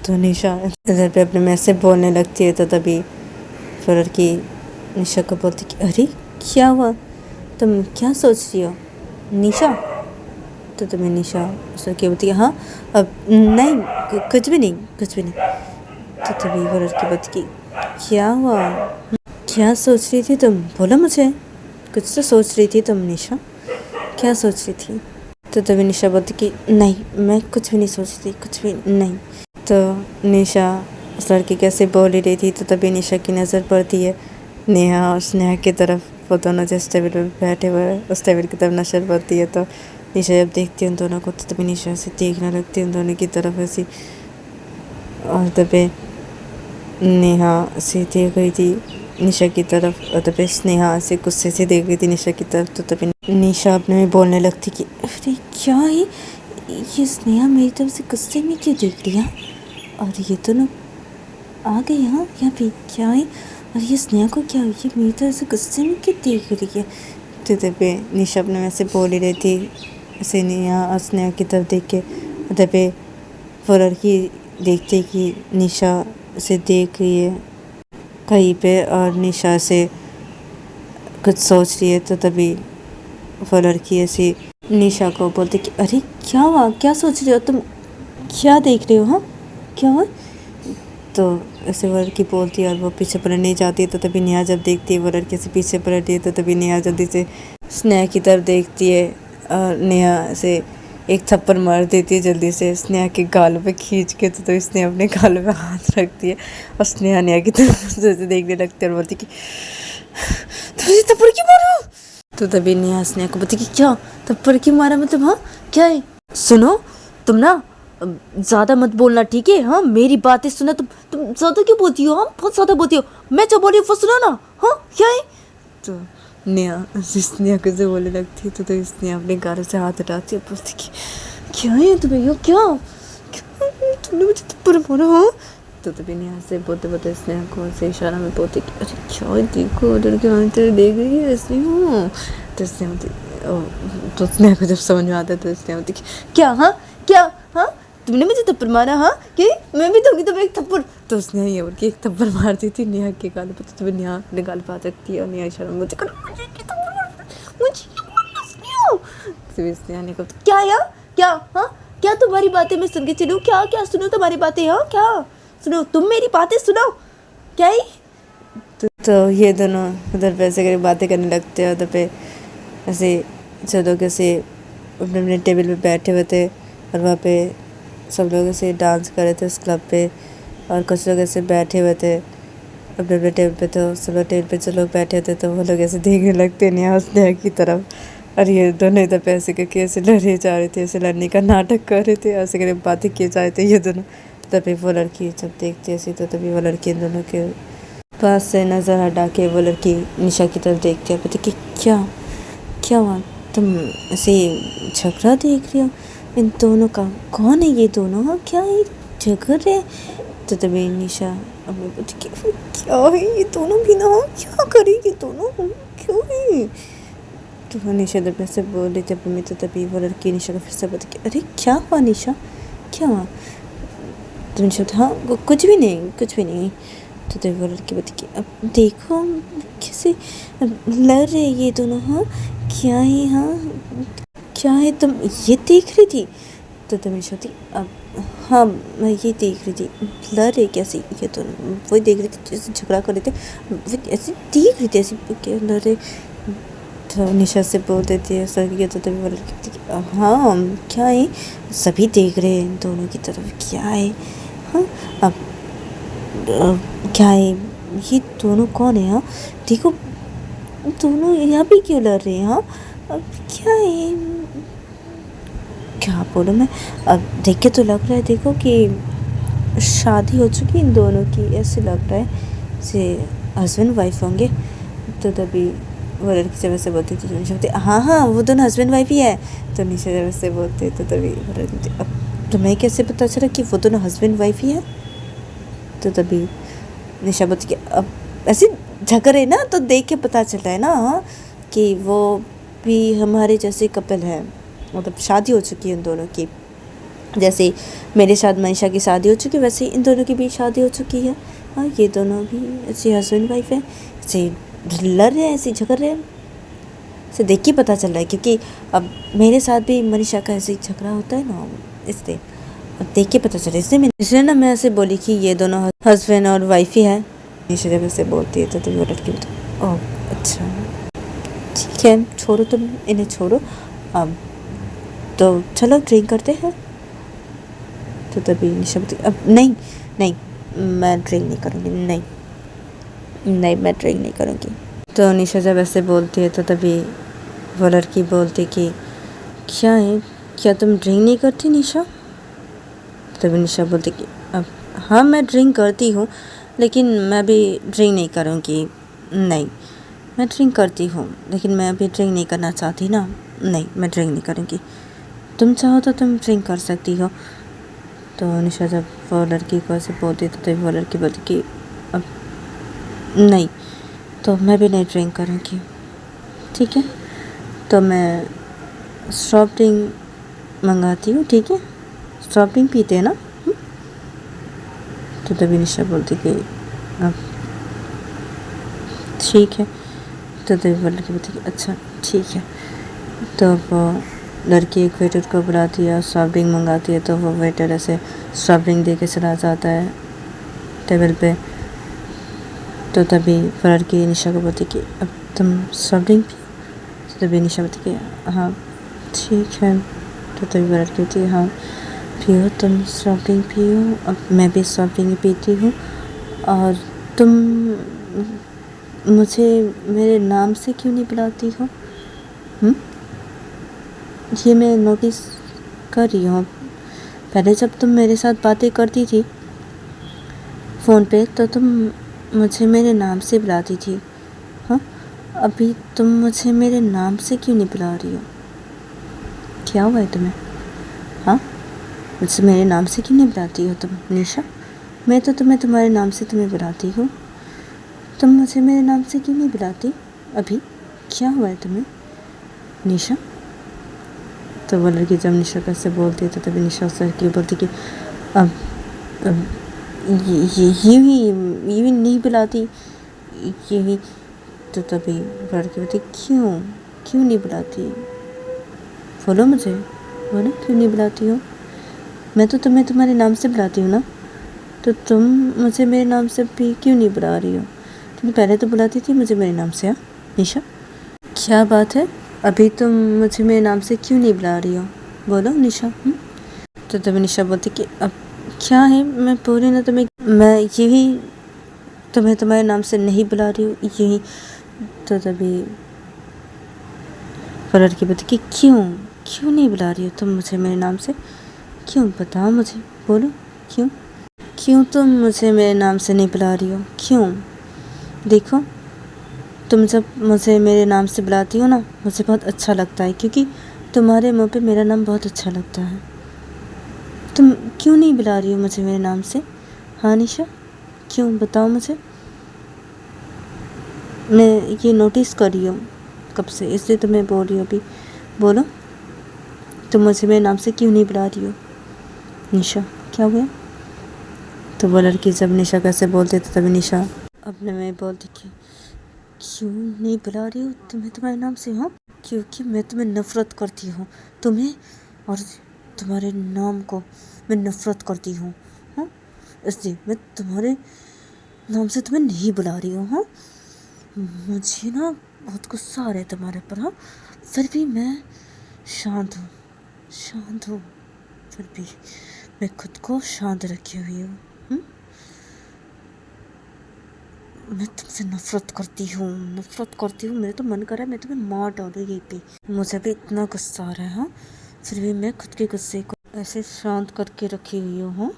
तो निशा इधर पे अपने में से बोलने लगती है। तो तभी फिर लड़की निशा को बोलती कि अरे क्या हुआ, तुम क्या सोच रही हो निशा? तो तुम्हें निशा उस लड़की बोलती है हाँ, अब नहीं, कुछ भी नहीं, कुछ भी नहीं। तो तभी वो लड़की बोलती कि क्या हुआ, क्या सोच रही थी तुम, बोलो मुझे, कुछ तो सोच रही थी तुम निशा, क्या सोच रही थी? तो तभी निशा बोलती कि नहीं, मैं कुछ भी नहीं सोच रही, कुछ भी नहीं। तो निशा उस लड़की कैसे बोल ही रही थी। तो तभी निशा की नज़र पड़ती है नेहा और स्नेहा की तरफ। वो दोनों जिस टेबल पर बैठे हुए उस टेबल की तरफ नजर पड़ती है। तो निशा जब देखती है उन दोनों को तो तभी निशा से देखने लगती है उन दोनों की तरफ ऐसी। और तभी नेहा से देख रही थी निशा की तरफ और तभी स्नेहा से गुस्से से देख रही थी निशा की तरफ। तो तभी निशा अपने में बोलने लगती कि अरे क्या है, ये स्नेहा मेरी तरफ से गुस्से में क्यों देख रही है? और ये तो ना आ गई हाँ यहाँ पे, क्या है, और ये स्नेहा को क्या, ये मेरी तरफ से गुस्से में क्यों देख रही है? तो तभी निशा अपने में से बोल ही रही थी ऐसे नेहा और स्नेहा की तरफ देख के। तभी वो लड़की देखती कि निशा से देख रही है कहीं पे और निशा से कुछ सोच रही है। तो तभी वो लड़की ऐसी निशा को बोलती कि अरे क्या हुआ, क्या सोच रही हो तुम, क्या देख रहे हो? हाँ, क्या हुआ? तो ऐसे वो लड़की बोलती है और वो पीछे पलटने जाती है। तो तभी नेहा जब देखती है वो लड़के से पीछे पलटती है तो तभी नेहा जल्दी से स्नेहा की तरफ देखती है और नेहा से एक थप्पड़ मार देती है जल्दी से स्नेहा के गालों पे खींच के। तो स्नेहा अपने गालों पे हाथ रखती है और स्नेहा नेहा की तरफ से देखने लगती है और बोलती कि तुम मुझे थप्पड़ क्यों मारा। तो तभी नेहा स्नेहा को बोलती कि क्या थप्पड़ क्यों मारा, मतलब हाँ क्या है। सुनो तुम ना ज़्यादा मत बोलना ठीक है, हाँ मेरी बातें सुना। तुम ज़्यादा क्यों बोलती हो, हाँ बहुत ज़्यादा बोलती हो। मैं जो बोल रही हूँ वो सुनो ना, हाँ क्या है। तो नेहा स्नेहा को जो बोलने लगती है तो स्नेहा अपने गालों से हाथ हटाती है, पूछती कि क्या है तुम्हें, यो क्या तुमने मुझे थप्पड़ मारा, हाँ। तो तभी नेहा से बोलते बोलते स्नेहा को से इशारा में बोलते कि अरे क्या है, देखो उधर के तेरे देख रही है ऐसे, हाँ। तो स्नेहा होती, तो स्नेहा को जब समझ में आता है तो स्नेहा होती कि क्या, हाँ क्या, हाँ तुमने मुझे थप्पड़ मारा, हाँ कि मैं भी दूंगी तुम्हें एक थप्पड़। तो उसने ये बोल के एक थप्पड़ मार दी थी नेहा के गाल पे। तो तभी नेहा अपने गाल पे हाथ रखती है और नेहा इशारा में बोलती मुझे स्नेहा ने कहा क्या यार क्या, हाँ क्या तुम्हारी बातें मैं सुन के चलूँ, क्या क्या सुनो तुम्हारी बातें, हाँ क्या सुनो, तुम मेरी बातें सुनो क्या ही। तो ये दोनों उधर पे ऐसे बातें करने लगते हैं। उधर पे ऐसे सब लोग ऐसे अपने अपने टेबल पे बैठे हुए थे और वहाँ पे सब लोग ऐसे डांस कर रहे थे उस क्लब पे। और कुछ लोग ऐसे बैठे हुए थे अपने अपने टेबल पे। तो सब लोग टेबल पे जो लोग बैठे थे तो वो लोग ऐसे देखने लगते नेहा स्नेहा की तरफ। और ये दोनों इधर पे ऐसे करके ऐसे लड़े जा रहे थे, ऐसे लड़ने का नाटक कर रहे थे, ऐसे करके बातें किए जा रहे थे ये दोनों। तभी वो लड़की जब देखती ऐसी तो तभी वो लड़की इन दोनों के पास से नज़र हटा के वो लड़की निशा की तरफ देखती है, बोलती कि क्या क्या हुआ, तुम ऐसे झगड़ा देख रही हो इन दोनों का, कौन है ये दोनों, हाँ क्या ये झगड़ रहे। तो तभी निशा अपने बोलती कि क्या है ये दोनों भी ना, क्या करे ये दोनों, क्यों है। तो निशा जब ऐसे बोल रही थी अपनी, तो तभी वो लड़की निशा को फिर से बोलती कि अरे क्या हुआ निशा, क्या हुआ। तो निशा हाँ कुछ भी नहीं कुछ भी नहीं। तो तभी वो लड़की बोलती कि अब देखो कैसे लड़ रहे ये दोनों, हाँ क्या है, हाँ क्या है तुम ये देख रही थी। तो तभी होती अब हाँ मैं ये देख रही थी लड़ रहे कैसे ये दोनों, वही देख रही थी जैसे झगड़ा कर रहे थे, वो ऐसे देख रही थी ऐसे क्या लड़ रहे। तो निशा से बोल देती है सर ये। तो तभी वो लड़की हाँ क्या है, सभी देख रहे हैं दोनों की तरफ, क्या है, हाँ अब क्या है ये दोनों कौन है, हाँ देखो दोनों यहाँ भी क्यों लड़ रहे हैं, हाँ अब क्या है, क्या बोलूँ मैं। अब देख के तो लग रहा है देखो कि शादी हो चुकी इन दोनों की, ऐसे लग रहा है से हस्बैंड वाइफ होंगे। तो तभी वो लड़की जब ऐसे बोलती थी निशा बोलती हाँ हाँ वो दोनों हस्बैंड वाइफ ही है। तो निशा जब ऐसे बोलते तो तभी वो लड़की बोलती अब तुम्हें कैसे पता चला कि वो दोनों हस्बैंड वाइफ ही है। तो तभी निशा बोलती कि अब ऐसे झगड़े ना तो देख के पता चलता है ना कि वो भी हमारे जैसे कपल है, मतलब शादी हो चुकी है इन दोनों की। जैसे मेरे साथ मनीषा की शादी हो चुकी है वैसे इन दोनों की भी शादी हो चुकी है, हाँ ये दोनों भी ऐसे हस्बैंड वाइफ है, ऐसे लड़ रहे हैं ऐसे झगड़ रहे हैं, ऐसे देख के पता चल रहा है। क्योंकि अब मेरे साथ भी मनीषा का ऐसे झगड़ा होता है ना, इसलिए देख के पता चला। इसलिए ना मैं ऐसे बोली कि ये दोनों हस्बैंड और वाइफ ही है। निशा जब ऐसे बोलती है तो वो लड़की बोलती ओह अच्छा ठीक है छोड़ो तुम इन्हें छोड़ो, अब तो चलो ड्रिंक करते हैं। तो तभी निशा बोलती अब नहीं नहीं मैं ड्रिंक नहीं करूँगी, नहीं नहीं मैं ड्रिंक नहीं करूँगी। तो निशा जब ऐसे बोलती है तो तभी वो लड़की बोलती कि क्या है क्या तुम ड्रिंक नहीं करती निशा। तभी निशा बोलती कि अब हाँ मैं ड्रिंक करती हूँ लेकिन मैं भी ड्रिंक नहीं करूँगी, नहीं मैं ड्रिंक करती हूँ लेकिन मैं अभी ड्रिंक नहीं करना चाहती ना, नहीं मैं ड्रिंक नहीं करूँगी, तुम चाहो तो तुम ड्रिंक कर सकती हो। तो निशा जब वो लड़की को ऐसे बोलती तो तभी वो लड़की बोलती कि अब नहीं तो मैं भी नहीं ड्रिंक करूँगी, ठीक है तो मैं सॉफ्ट ड्रिंक मंगाती हूँ, ठीक है सॉफ्ट ड्रिंक पीते हैं ना। तो तभी निशा बोलती कि अब ठीक है। तो तभी वो लड़की बोलती कि अच्छा ठीक है। तो वो लड़की एक वेटर को बुलाती है और सॉफ्ट ड्रिंक मंगाती है। तो वो वेटर ऐसे सॉफ्ट ड्रिंक दे के चला जाता है टेबल पे। तो तभी वो लड़की निशा को बोलती कि अब तुम सॉफ्ट ड्रिंक पियो। तो तभी निशा बोलती कि हाँ ठीक है। तो तभी वो लड़की होती है हाँ पियो, तुम सॉफ्ट ड्रिंक पियो, अब मैं भी सॉफ्ट ड्रिंक पीती हूँ, और तुम मुझे मेरे नाम से क्यों नहीं बुलाती हो? ये मैं नोटिस कर रही हूँ। पहले जब तुम मेरे साथ बातें करती थी फ़ोन पे तो तुम मुझे मेरे नाम से बुलाती थी, हाँ अभी तुम मुझे मेरे नाम से क्यों नहीं बुला रही हो? क्या हुआ है तुम्हें? हाँ मुझसे मेरे नाम से क्यों नहीं बुलाती हो तुम निशा? मैं तो तुम्हें तुम्हारे नाम से तुम्हें बुलाती हूँ, तुम मुझे मेरे नाम से क्यों नहीं बुलाती? अभी क्या हुआ है तुम्हें निशा? तो वो लड़की जब निशा का से बोलती है तो तभी निशा उस लड़की को बोलती कि अब ये भी नहीं बुलाती, ये भी। तो तभी लड़की बोलती क्यों क्यों नहीं बुलाती? बोलो मुझे, बोलो क्यों नहीं बुलाती हो? मैं तो तुम्हें तुम्हारे नाम से बुलाती हूँ ना, तो तुम मुझे मेरे नाम से भी क्यों नहीं बुला रही हो? तुम पहले तो बुलाती थी मुझे मेरे नाम से। हाँ निशा क्या बात है, अभी तुम मुझे मेरे नाम से क्यों नहीं बुला रही हो? बोलो निशा। तो तभी निशा बोलती कि अब क्या है, मैं बोली ना तुम्हें, मैं यही तुम्हें तुम्हारे नाम से नहीं बुला रही हूँ यही। तो तभी वो लड़की बोलती कि क्यों क्यों नहीं बुला रही हो तुम मुझे मेरे नाम से? क्यों बताओ मुझे, बोलो क्यों क्यों तुम मुझे मेरे नाम से नहीं बुला रही हो? क्यों? देखो तुम जब मुझे मेरे नाम से बुलाती हो ना मुझे बहुत अच्छा लगता है, क्योंकि तुम्हारे मुंह पे मेरा नाम बहुत अच्छा लगता है। तुम क्यों नहीं बुला रही हो मुझे मेरे नाम से? हाँ निशा क्यों बताओ मुझे, मैं ये नोटिस कर रही हूँ कब से, इसलिए तो मैं बोल रही हूँ अभी। बोलो तुम मुझे मेरे नाम से क्यों नहीं बुला रही हो? निशा क्या हुआ? तो वो लड़की जब निशा कैसे बोलते थे तभी निशा अपने में बोलती कि क्यों नहीं बुला रही हो तुम्हें तुम्हारे नाम से? हाँ क्योंकि मैं तुम्हें नफ़रत करती हूँ, तुम्हें और तुम्हारे नाम को मैं नफ़रत करती हूँ। हाँ इसलिए मैं तुम्हारे नाम से तुम्हें नहीं बुला रही हूँ। हाँ मुझे ना बहुत गुस्सा आ रहा है तुम्हारे पर। हाँ फिर भी मैं शांत हूँ फिर भी मैं खुद को शांत रखी हुई हूँ। मैं तुमसे नफ़रत करती हूँ, मेरा तो मन कर रहा है मैं तुम्हें मार डालूँ यहीं पे, मुझे भी इतना गुस्सा आ रहा है। हाँ फिर भी मैं खुद के गुस्से को ऐसे शांत करके रखी हुई हूँ।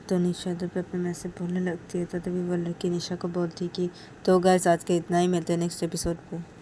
तो निशा जब अपने में से बोलने लगती है तो तभी वो लड़की निशा को बोलती कि तो गाइस आज के इतना ही, मिलते हैं नेक्स्ट एपिसोड पे।